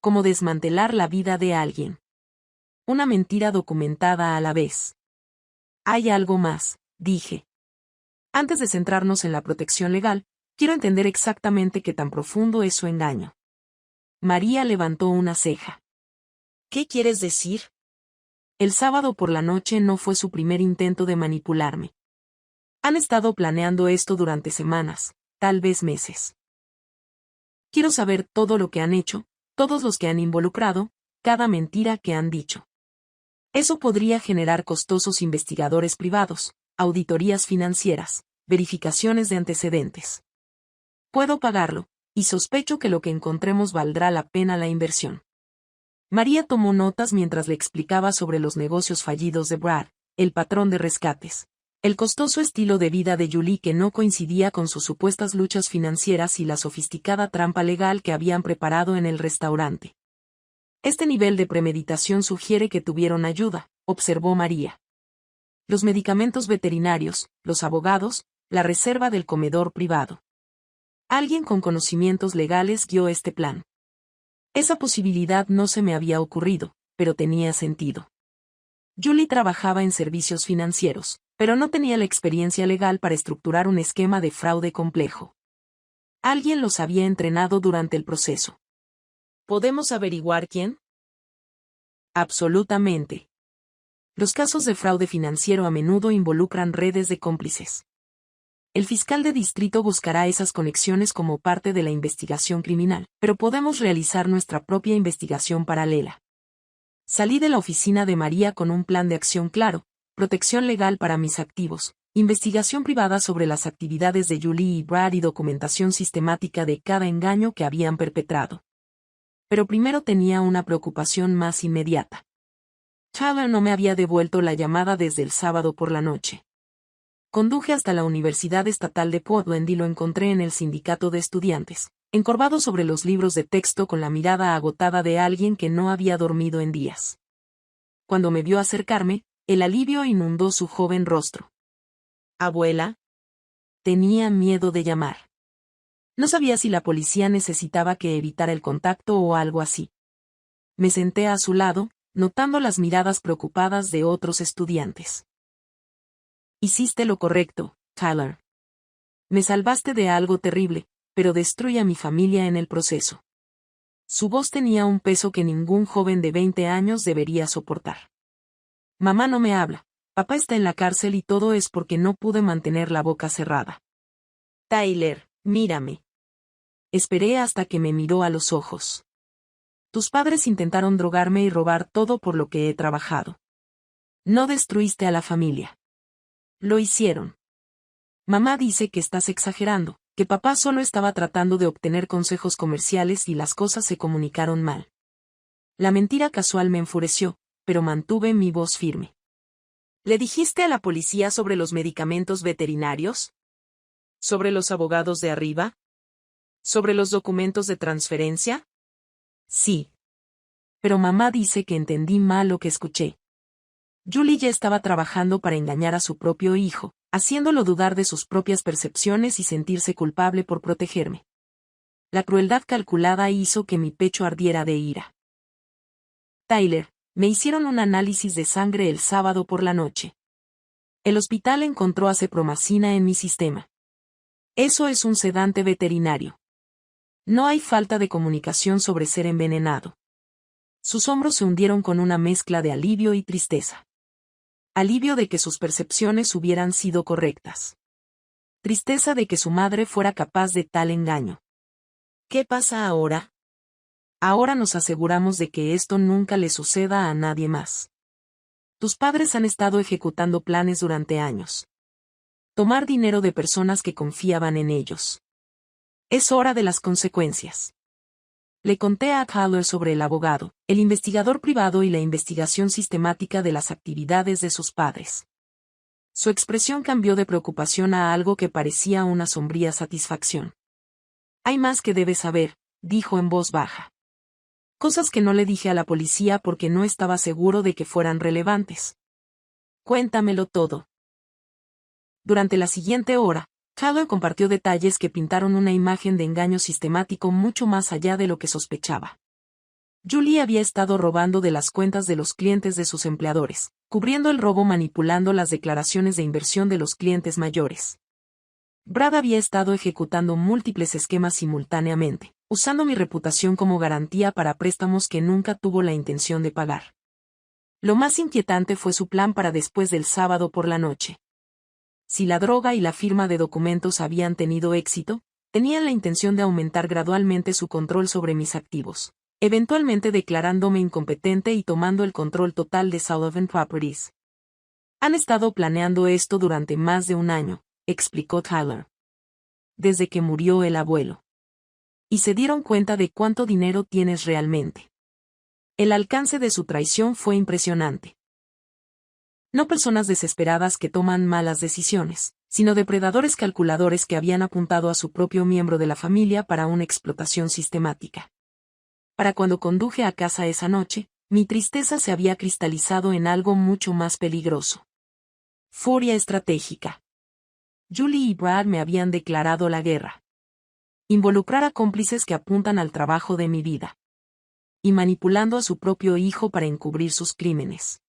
Como desmantelar la vida de alguien. Una mentira documentada a la vez. Hay algo más, dije. Antes de centrarnos en la protección legal, quiero entender exactamente qué tan profundo es su engaño. María levantó una ceja. ¿Qué quieres decir? El sábado por la noche no fue su primer intento de manipularme. Han estado planeando esto durante semanas, tal vez meses. Quiero saber todo lo que han hecho, todos los que han involucrado, cada mentira que han dicho. Eso podría generar costosos investigadores privados, auditorías financieras, verificaciones de antecedentes. Puedo pagarlo, y sospecho que lo que encontremos valdrá la pena la inversión. María tomó notas mientras le explicaba sobre los negocios fallidos de Brad, el patrón de rescates, el costoso estilo de vida de Julie que no coincidía con sus supuestas luchas financieras y la sofisticada trampa legal que habían preparado en el restaurante. Este nivel de premeditación sugiere que tuvieron ayuda, observó María. Los medicamentos veterinarios, los abogados, la reserva del comedor privado. Alguien con conocimientos legales guió este plan. Esa posibilidad no se me había ocurrido, pero tenía sentido. Julie trabajaba en servicios financieros, pero no tenía la experiencia legal para estructurar un esquema de fraude complejo. Alguien los había entrenado durante el proceso. ¿Podemos averiguar quién? Absolutamente. Los casos de fraude financiero a menudo involucran redes de cómplices. El fiscal de distrito buscará esas conexiones como parte de la investigación criminal, pero podemos realizar nuestra propia investigación paralela. Salí de la oficina de María con un plan de acción claro, protección legal para mis activos, investigación privada sobre las actividades de Julie y Brad y documentación sistemática de cada engaño que habían perpetrado. Pero primero tenía una preocupación más inmediata. Tyler no me había devuelto la llamada desde el sábado por la noche. Conduje hasta la Universidad Estatal de Portland y lo encontré en el sindicato de estudiantes, encorvado sobre los libros de texto con la mirada agotada de alguien que no había dormido en días. Cuando me vio acercarme, el alivio inundó su joven rostro. ¿Abuela? Tenía miedo de llamar. No sabía si la policía necesitaba que evitara el contacto o algo así. Me senté a su lado, notando las miradas preocupadas de otros estudiantes. Hiciste lo correcto, Tyler. Me salvaste de algo terrible, pero destruí a mi familia en el proceso. Su voz tenía un peso que ningún joven de 20 años debería soportar. Mamá no me habla, papá está en la cárcel y todo es porque no pude mantener la boca cerrada. Tyler, mírame. Esperé hasta que me miró a los ojos. Tus padres intentaron drogarme y robar todo por lo que he trabajado. No destruiste a la familia. Lo hicieron. Mamá dice que estás exagerando, que papá solo estaba tratando de obtener consejos comerciales y las cosas se comunicaron mal. La mentira casual me enfureció, pero mantuve mi voz firme. ¿Le dijiste a la policía sobre los medicamentos veterinarios? ¿Sobre los abogados de arriba? ¿Sobre los documentos de transferencia? Sí. Pero mamá dice que entendí mal lo que escuché. Julie ya estaba trabajando para engañar a su propio hijo, haciéndolo dudar de sus propias percepciones y sentirse culpable por protegerme. La crueldad calculada hizo que mi pecho ardiera de ira. Tyler, me hicieron un análisis de sangre el sábado por la noche. El hospital encontró acepromacina en mi sistema. Eso es un sedante veterinario. No hay falta de comunicación sobre ser envenenado. Sus hombros se hundieron con una mezcla de alivio y tristeza. Alivio de que sus percepciones hubieran sido correctas. Tristeza de que su madre fuera capaz de tal engaño. ¿Qué pasa ahora? Ahora nos aseguramos de que esto nunca le suceda a nadie más. Tus padres han estado ejecutando planes durante años. Tomar dinero de personas que confiaban en ellos. Es hora de las consecuencias. Le conté a Tyler sobre el abogado, el investigador privado y la investigación sistemática de las actividades de sus padres. Su expresión cambió de preocupación a algo que parecía una sombría satisfacción. Hay más que debes saber, dijo en voz baja. Cosas que no le dije a la policía porque no estaba seguro de que fueran relevantes. Cuéntamelo todo. Durante la siguiente hora, Tyler compartió detalles que pintaron una imagen de engaño sistemático mucho más allá de lo que sospechaba. Julie había estado robando de las cuentas de los clientes de sus empleadores, cubriendo el robo manipulando las declaraciones de inversión de los clientes mayores. Brad había estado ejecutando múltiples esquemas simultáneamente, usando mi reputación como garantía para préstamos que nunca tuvo la intención de pagar. Lo más inquietante fue su plan para después del sábado por la noche. Si la droga y la firma de documentos habían tenido éxito, tenían la intención de aumentar gradualmente su control sobre mis activos, eventualmente declarándome incompetente y tomando el control total de Sullivan Properties. Han estado planeando esto durante más de un año, explicó Tyler. Desde que murió el abuelo. Y se dieron cuenta de cuánto dinero tienes realmente. El alcance de su traición fue impresionante. No personas desesperadas que toman malas decisiones, sino depredadores calculadores que habían apuntado a su propio miembro de la familia para una explotación sistemática. Para cuando conduje a casa esa noche, mi tristeza se había cristalizado en algo mucho más peligroso. Furia estratégica. Julie y Brad me habían declarado la guerra. Involucrar a cómplices que apuntan al trabajo de mi vida. Y manipulando a su propio hijo para encubrir sus crímenes.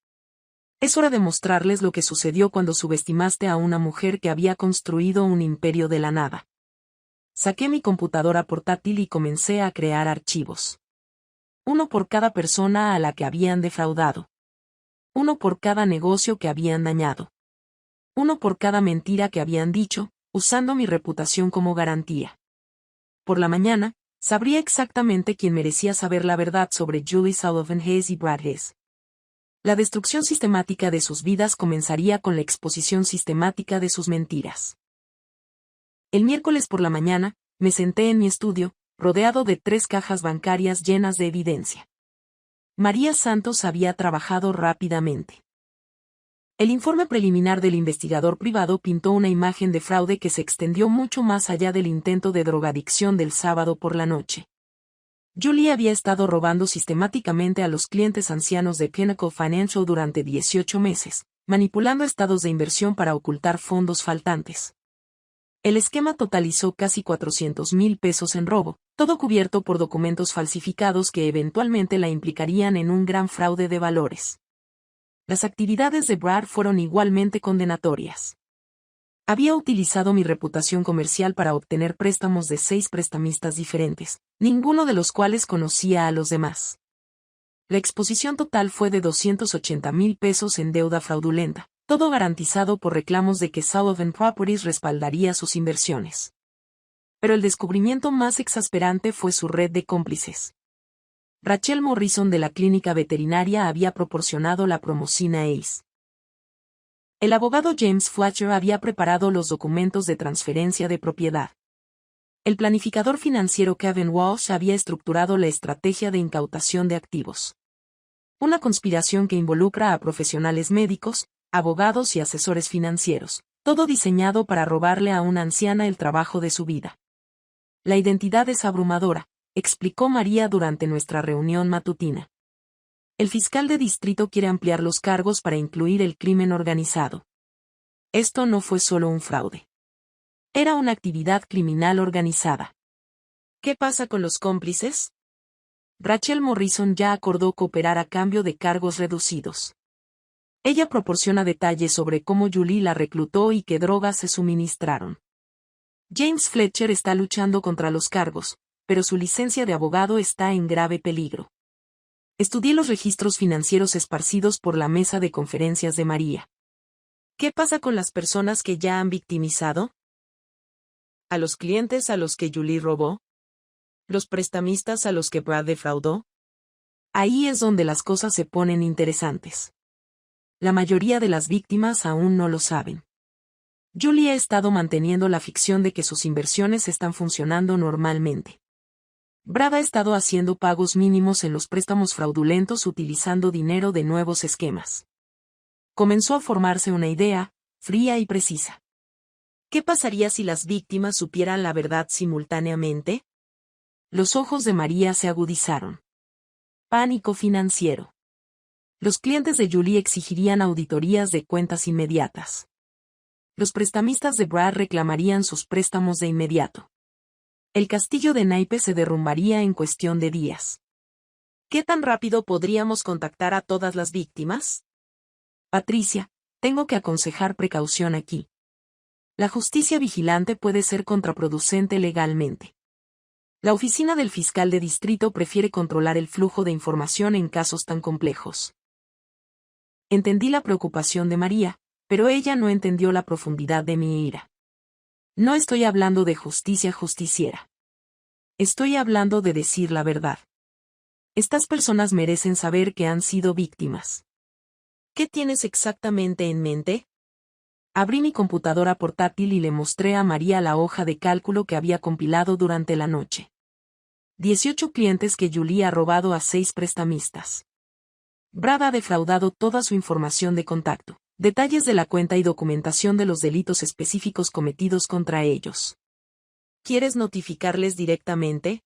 Es hora de mostrarles lo que sucedió cuando subestimaste a una mujer que había construido un imperio de la nada. Saqué mi computadora portátil y comencé a crear archivos. Uno por cada persona a la que habían defraudado. Uno por cada negocio que habían dañado. Uno por cada mentira que habían dicho, usando mi reputación como garantía. Por la mañana, sabría exactamente quién merecía saber la verdad sobre Julie Sullivan Hess y Brad Hess. La destrucción sistemática de sus vidas comenzaría con la exposición sistemática de sus mentiras. El miércoles por la mañana, me senté en mi estudio, rodeado de 3 cajas bancarias llenas de evidencia. María Santos había trabajado rápidamente. El informe preliminar del investigador privado pintó una imagen de fraude que se extendió mucho más allá del intento de drogadicción del sábado por la noche. Julie había estado robando sistemáticamente a los clientes ancianos de Pinnacle Financial durante 18 meses, manipulando estados de inversión para ocultar fondos faltantes. El esquema totalizó casi 400,000 pesos en robo, todo cubierto por documentos falsificados que eventualmente la implicarían en un gran fraude de valores. Las actividades de Brad fueron igualmente condenatorias. Había utilizado mi reputación comercial para obtener préstamos de 6 prestamistas diferentes, ninguno de los cuales conocía a los demás. La exposición total fue de 280,000 pesos en deuda fraudulenta, todo garantizado por reclamos de que Sullivan Properties respaldaría sus inversiones. Pero el descubrimiento más exasperante fue su red de cómplices. Rachel Morrison de la clínica veterinaria había proporcionado la promocina ACE. El abogado James Fletcher había preparado los documentos de transferencia de propiedad. El planificador financiero Kevin Walsh había estructurado la estrategia de incautación de activos. Una conspiración que involucra a profesionales médicos, abogados y asesores financieros, todo diseñado para robarle a una anciana el trabajo de su vida. La identidad es abrumadora, explicó María durante nuestra reunión matutina. El fiscal de distrito quiere ampliar los cargos para incluir el crimen organizado. Esto no fue solo un fraude. Era una actividad criminal organizada. ¿Qué pasa con los cómplices? Rachel Morrison ya acordó cooperar a cambio de cargos reducidos. Ella proporciona detalles sobre cómo Julie la reclutó y qué drogas se suministraron. James Fletcher está luchando contra los cargos, pero su licencia de abogado está en grave peligro. Estudié los registros financieros esparcidos por la mesa de conferencias de María. ¿Qué pasa con las personas que ya han victimizado? ¿A los clientes a los que Julie robó? ¿Los prestamistas a los que Brad defraudó? Ahí es donde las cosas se ponen interesantes. La mayoría de las víctimas aún no lo saben. Julie ha estado manteniendo la ficción de que sus inversiones están funcionando normalmente. Brad ha estado haciendo pagos mínimos en los préstamos fraudulentos utilizando dinero de nuevos esquemas. Comenzó a formarse una idea, fría y precisa. ¿Qué pasaría si las víctimas supieran la verdad simultáneamente? Los ojos de María se agudizaron. Pánico financiero. Los clientes de Julie exigirían auditorías de cuentas inmediatas. Los prestamistas de Brad reclamarían sus préstamos de inmediato. El castillo de naipes se derrumbaría en cuestión de días. ¿Qué tan rápido podríamos contactar a todas las víctimas? Patricia, tengo que aconsejar precaución aquí. La justicia vigilante puede ser contraproducente legalmente. La oficina del fiscal de distrito prefiere controlar el flujo de información en casos tan complejos. Entendí la preocupación de María, pero ella no entendió la profundidad de mi ira. No estoy hablando de justicia justiciera. Estoy hablando de decir la verdad. Estas personas merecen saber que han sido víctimas. ¿Qué tienes exactamente en mente? Abrí mi computadora portátil y le mostré a María la hoja de cálculo que había compilado durante la noche. 18 clientes que Julie ha robado a 6 prestamistas. Brad ha defraudado toda su información de contacto, detalles de la cuenta y documentación de los delitos específicos cometidos contra ellos. ¿Quieres notificarles directamente?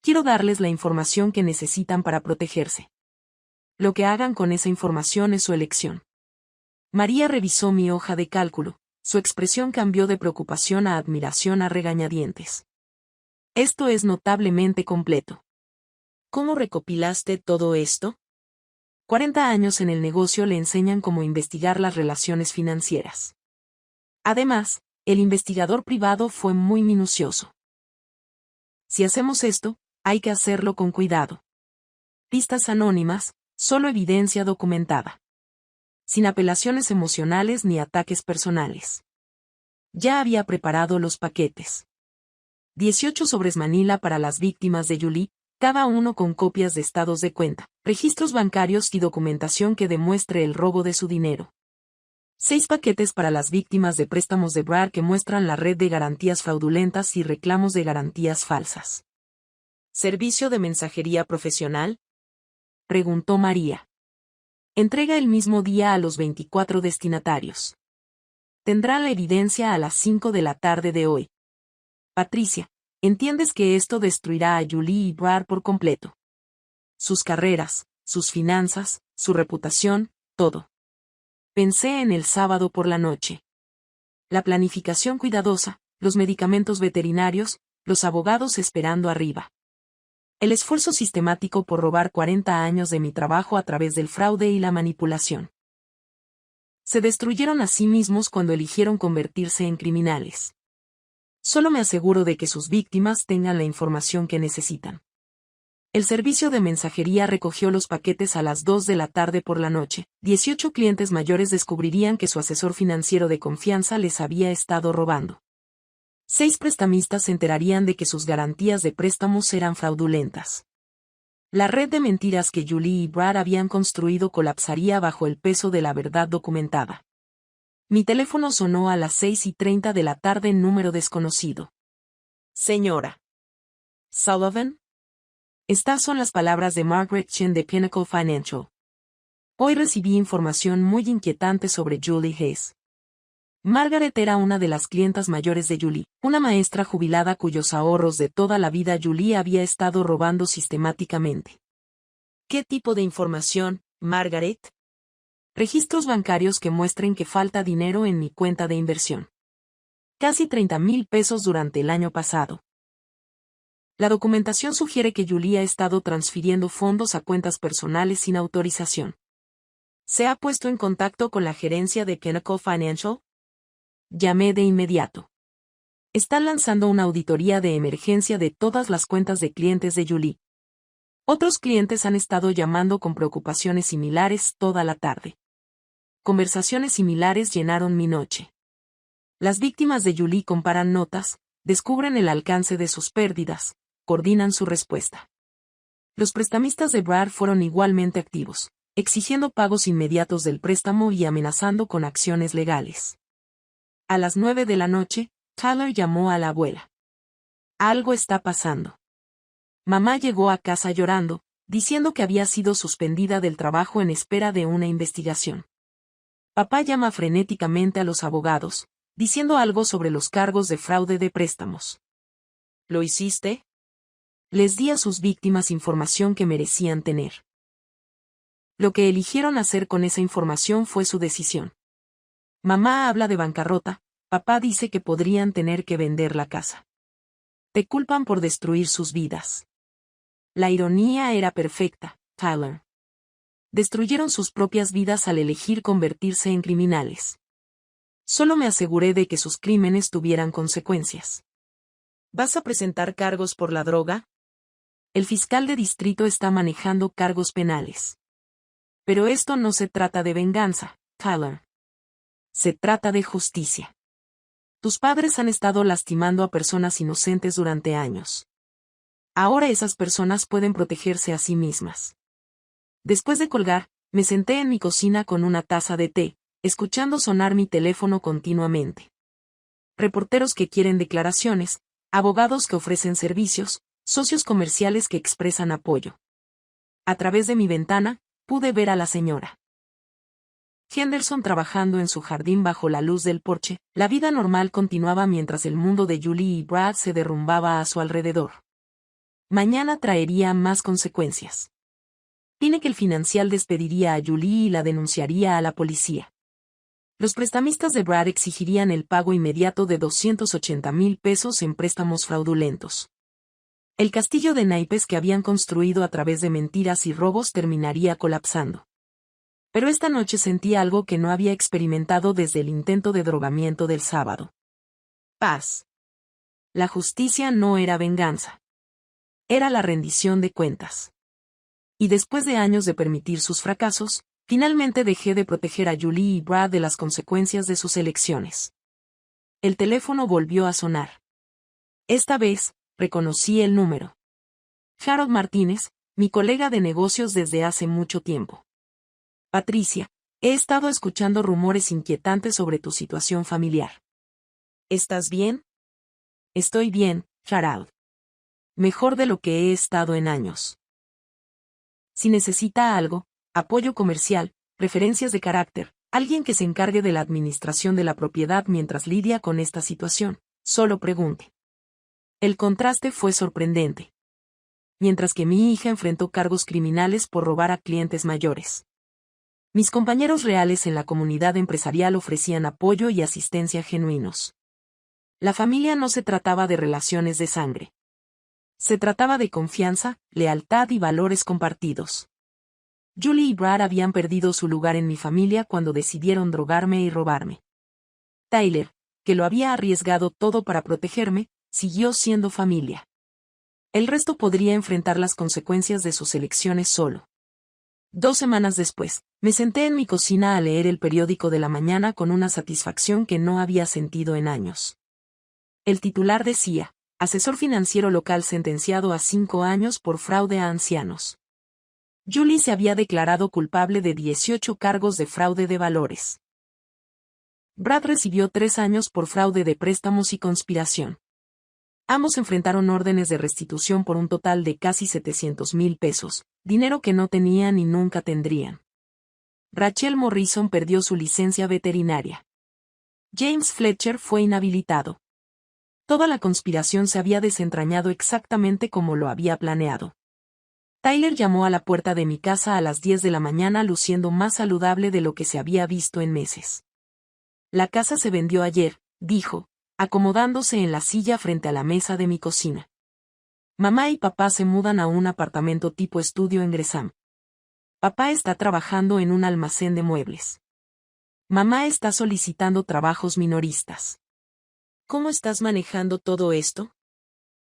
Quiero darles la información que necesitan para protegerse. Lo que hagan con esa información es su elección. María revisó mi hoja de cálculo, su expresión cambió de preocupación a admiración a regañadientes. Esto es notablemente completo. ¿Cómo recopilaste todo esto? 40 años en el negocio le enseñan cómo investigar las relaciones financieras. Además, el investigador privado fue muy minucioso. Si hacemos esto, hay que hacerlo con cuidado. Pistas anónimas, solo evidencia documentada. Sin apelaciones emocionales ni ataques personales. Ya había preparado los paquetes. 18 sobres Manila para las víctimas de Julie, cada uno con copias de estados de cuenta, registros bancarios y documentación que demuestre el robo de su dinero. 6 paquetes para las víctimas de préstamos de Brad que muestran la red de garantías fraudulentas y reclamos de garantías falsas. ¿Servicio de mensajería profesional? Preguntó María. Entrega el mismo día a los 24 destinatarios. Tendrá la evidencia a las 5 de la tarde de hoy. Patricia, ¿entiendes que esto destruirá a Julie y Brad por completo? Sus carreras, sus finanzas, su reputación, todo. Pensé en el sábado por la noche. La planificación cuidadosa, los medicamentos veterinarios, los abogados esperando arriba. El esfuerzo sistemático por robar 40 años de mi trabajo a través del fraude y la manipulación. Se destruyeron a sí mismos cuando eligieron convertirse en criminales. Solo me aseguro de que sus víctimas tengan la información que necesitan. El servicio de mensajería recogió los paquetes a las 2 de la tarde por la noche. 18 clientes mayores descubrirían que su asesor financiero de confianza les había estado robando. 6 prestamistas se enterarían de que sus garantías de préstamos eran fraudulentas. La red de mentiras que Julie y Brad habían construido colapsaría bajo el peso de la verdad documentada. Mi teléfono sonó a las 6:30 de la tarde en número desconocido. Señora Sullivan. Estas son las palabras de Margaret Chen de Pinnacle Financial. Hoy recibí información muy inquietante sobre Julie Hayes. Margaret era una de las clientas mayores de Julie, una maestra jubilada cuyos ahorros de toda la vida Julie había estado robando sistemáticamente. ¿Qué tipo de información, Margaret? Registros bancarios que muestren que falta dinero en mi cuenta de inversión. Casi 30,000 pesos durante el año pasado. La documentación sugiere que Julie ha estado transfiriendo fondos a cuentas personales sin autorización. ¿Se ha puesto en contacto con la gerencia de Pinnacle Financial? Llamé de inmediato. Están lanzando una auditoría de emergencia de todas las cuentas de clientes de Julie. Otros clientes han estado llamando con preocupaciones similares toda la tarde. Conversaciones similares llenaron mi noche. Las víctimas de Julie comparan notas, descubren el alcance de sus pérdidas, coordinan su respuesta. Los prestamistas de Brad fueron igualmente activos, exigiendo pagos inmediatos del préstamo y amenazando con acciones legales. A las 9 de la noche, Tyler llamó a la abuela. Algo está pasando. Mamá llegó a casa llorando, diciendo que había sido suspendida del trabajo en espera de una investigación. Papá llama frenéticamente a los abogados, diciendo algo sobre los cargos de fraude de préstamos. ¿Lo hiciste? Les di a sus víctimas información que merecían tener. Lo que eligieron hacer con esa información fue su decisión. Mamá habla de bancarrota, papá dice que podrían tener que vender la casa. Te culpan por destruir sus vidas. La ironía era perfecta, Tyler. Destruyeron sus propias vidas al elegir convertirse en criminales. Solo me aseguré de que sus crímenes tuvieran consecuencias. ¿Vas a presentar cargos por la droga? El fiscal de distrito está manejando cargos penales. Pero esto no se trata de venganza, Tyler. Se trata de justicia. Tus padres han estado lastimando a personas inocentes durante años. Ahora esas personas pueden protegerse a sí mismas. Después de colgar, me senté en mi cocina con una taza de té, escuchando sonar mi teléfono continuamente. Reporteros que quieren declaraciones, abogados que ofrecen servicios, socios comerciales que expresan apoyo. A través de mi ventana, pude ver a la señora Henderson trabajando en su jardín bajo la luz del porche. La vida normal continuaba mientras el mundo de Julie y Brad se derrumbaba a su alrededor. Mañana traería más consecuencias. Pinnacle Financial despediría a Julie y la denunciaría a la policía. Los prestamistas de Brad exigirían el pago inmediato de 280,000 pesos en préstamos fraudulentos. El castillo de naipes que habían construido a través de mentiras y robos terminaría colapsando. Pero esta noche sentí algo que no había experimentado desde el intento de drogamiento del sábado. Paz. La justicia no era venganza. Era la rendición de cuentas. Y después de años de permitir sus fracasos, finalmente dejé de proteger a Julie y Brad de las consecuencias de sus elecciones. El teléfono volvió a sonar. Esta vez, reconocí el número. Harold Martínez, mi colega de negocios desde hace mucho tiempo. Patricia, he estado escuchando rumores inquietantes sobre tu situación familiar. ¿Estás bien? Estoy bien, Harold. Mejor de lo que he estado en años. Si necesita algo, apoyo comercial, preferencias de carácter, alguien que se encargue de la administración de la propiedad mientras lidia con esta situación, solo pregunte. El contraste fue sorprendente. Mientras que mi hija enfrentó cargos criminales por robar a clientes mayores. Mis compañeros reales en la comunidad empresarial ofrecían apoyo y asistencia genuinos. La familia no se trataba de relaciones de sangre. Se trataba de confianza, lealtad y valores compartidos. Julie y Brad habían perdido su lugar en mi familia cuando decidieron drogarme y robarme. Tyler, que lo había arriesgado todo para protegerme, siguió siendo familia. El resto podría enfrentar las consecuencias de sus elecciones solo. 2 semanas después, me senté en mi cocina a leer el periódico de la mañana con una satisfacción que no había sentido en años. El titular decía: asesor financiero local sentenciado a 5 años por fraude a ancianos. Julie se había declarado culpable de 18 cargos de fraude de valores. Brad recibió 3 años por fraude de préstamos y conspiración. Ambos enfrentaron órdenes de restitución por un total de casi 700,000 pesos, dinero que no tenían y nunca tendrían. Rachel Morrison perdió su licencia veterinaria. James Fletcher fue inhabilitado. Toda la conspiración se había desentrañado exactamente como lo había planeado. Tyler llamó a la puerta de mi casa a las 10 de la mañana luciendo más saludable de lo que se había visto en meses. La casa se vendió ayer, dijo, acomodándose en la silla frente a la mesa de mi cocina. Mamá y papá se mudan a un apartamento tipo estudio en Gresham. Papá está trabajando en un almacén de muebles. Mamá está solicitando trabajos minoristas. ¿Cómo estás manejando todo esto?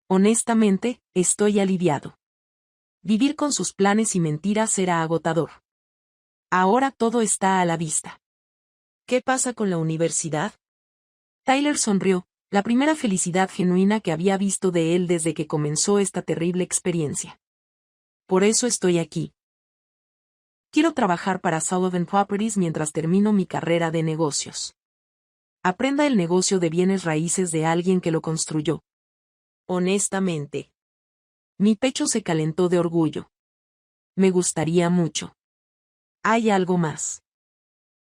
Honestamente, estoy aliviado. Vivir con sus planes y mentiras era agotador. Ahora todo está a la vista. ¿Qué pasa con la universidad? Tyler sonrió, la primera felicidad genuina que había visto de él desde que comenzó esta terrible experiencia. Por eso estoy aquí. Quiero trabajar para Sullivan Properties mientras termino mi carrera de negocios. Aprenda el negocio de bienes raíces de alguien que lo construyó. Honestamente. Mi pecho se calentó de orgullo. Me gustaría mucho. Hay algo más.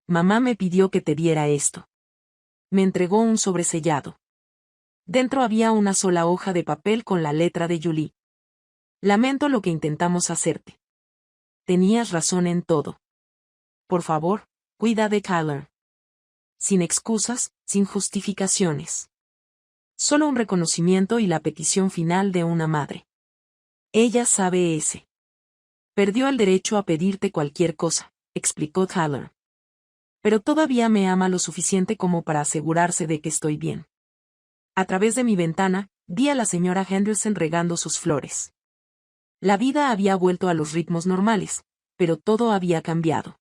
Mamá me pidió que te diera esto. Me entregó un sobresellado. Dentro había una sola hoja de papel con la letra de Julie. Lamento lo que intentamos hacerte. Tenías razón en todo. Por favor, cuida de Tyler. Sin excusas, sin justificaciones. Solo un reconocimiento y la petición final de una madre. Ella sabe ese. Perdió el derecho a pedirte cualquier cosa, explicó Tyler. Pero todavía me ama lo suficiente como para asegurarse de que estoy bien. A través de mi ventana, vi a la señora Henderson regando sus flores. La vida había vuelto a los ritmos normales, pero todo había cambiado.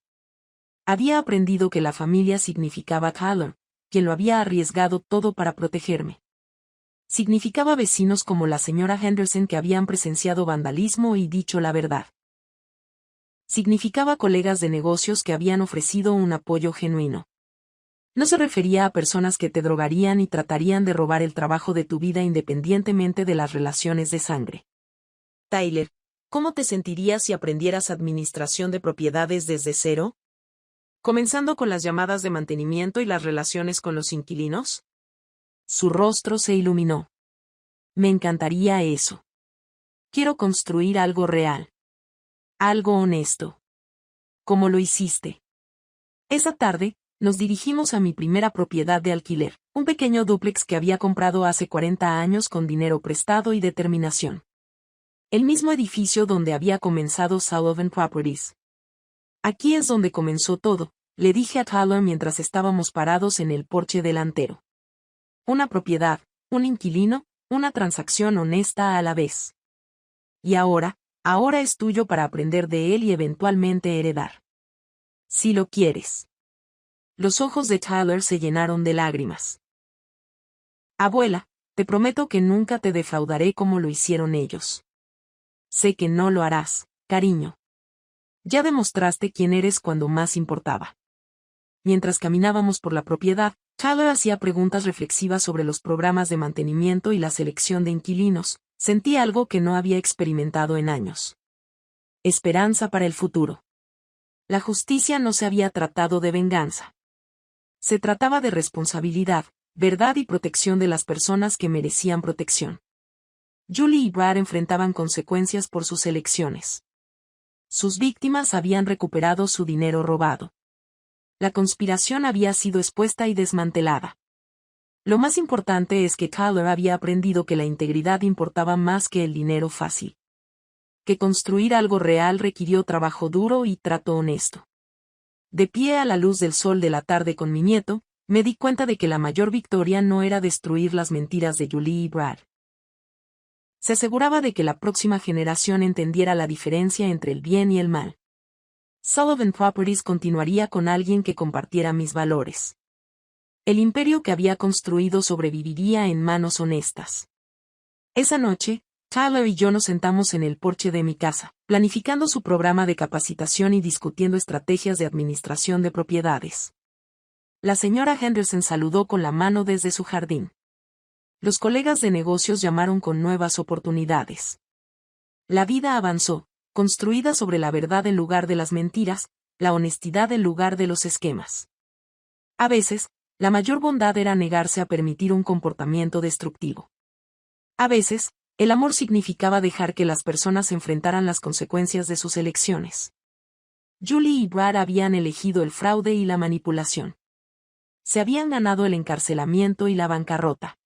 Había aprendido que la familia significaba Tyler, quien lo había arriesgado todo para protegerme. Significaba vecinos como la señora Henderson que habían presenciado vandalismo y dicho la verdad. Significaba colegas de negocios que habían ofrecido un apoyo genuino. No se refería a personas que te drogarían y tratarían de robar el trabajo de tu vida independientemente de las relaciones de sangre. Tyler, ¿cómo te sentirías si aprendieras administración de propiedades desde cero? Comenzando con las llamadas de mantenimiento y las relaciones con los inquilinos. Su rostro se iluminó. Me encantaría eso. Quiero construir algo real. Algo honesto. ¿Cómo lo hiciste? Esa tarde, nos dirigimos a mi primera propiedad de alquiler, un pequeño dúplex que había comprado hace 40 años con dinero prestado y determinación. El mismo edificio donde había comenzado Sullivan Properties. Aquí es donde comenzó todo, le dije a Tyler mientras estábamos parados en el porche delantero. Una propiedad, un inquilino, una transacción honesta a la vez. Y ahora es tuyo para aprender de él y eventualmente heredar. Si lo quieres. Los ojos de Tyler se llenaron de lágrimas. Abuela, te prometo que nunca te defraudaré como lo hicieron ellos. Sé que no lo harás, cariño. Ya demostraste quién eres cuando más importaba. Mientras caminábamos por la propiedad, Tyler hacía preguntas reflexivas sobre los programas de mantenimiento y la selección de inquilinos. Sentí algo que no había experimentado en años. Esperanza para el futuro. La justicia no se había tratado de venganza. Se trataba de responsabilidad, verdad y protección de las personas que merecían protección. Julie y Brad enfrentaban consecuencias por sus elecciones. Sus víctimas habían recuperado su dinero robado. La conspiración había sido expuesta y desmantelada. Lo más importante es que Tyler había aprendido que la integridad importaba más que el dinero fácil. que construir algo real requirió trabajo duro y trato honesto. De pie a la luz del sol de la tarde con mi nieto, me di cuenta de que la mayor victoria no era destruir las mentiras de Julie y Brad. Se aseguraba de que la próxima generación entendiera la diferencia entre el bien y el mal. Sullivan Properties continuaría con alguien que compartiera mis valores. El imperio que había construido sobreviviría en manos honestas. Esa noche, Tyler y yo nos sentamos en el porche de mi casa, planificando su programa de capacitación y discutiendo estrategias de administración de propiedades. La señora Henderson saludó con la mano desde su jardín. Los colegas de negocios llamaron con nuevas oportunidades. La vida avanzó, construida sobre la verdad en lugar de las mentiras, la honestidad en lugar de los esquemas. A veces, la mayor bondad era negarse a permitir un comportamiento destructivo. A veces, el amor significaba dejar que las personas enfrentaran las consecuencias de sus elecciones. Julie y Brad habían elegido el fraude y la manipulación. Se habían ganado el encarcelamiento y la bancarrota.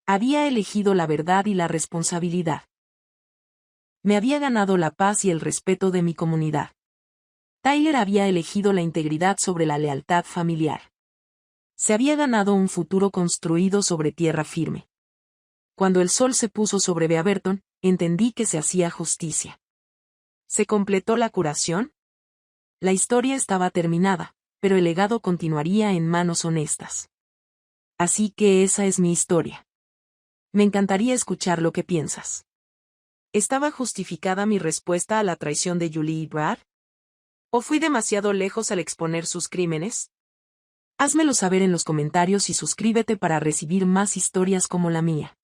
Había elegido la verdad y la responsabilidad. Me había ganado la paz y el respeto de mi comunidad. Tyler había elegido la integridad sobre la lealtad familiar. Se había ganado un futuro construido sobre tierra firme. Cuando el sol se puso sobre Beaverton, entendí que se hacía justicia. ¿Se completó la curación? La historia estaba terminada, pero el legado continuaría en manos honestas. Así que esa es mi historia. Me encantaría escuchar lo que piensas. ¿Estaba justificada mi respuesta a la traición de Julie y Brad? ¿O fui demasiado lejos al exponer sus crímenes? Házmelo saber en los comentarios y suscríbete para recibir más historias como la mía.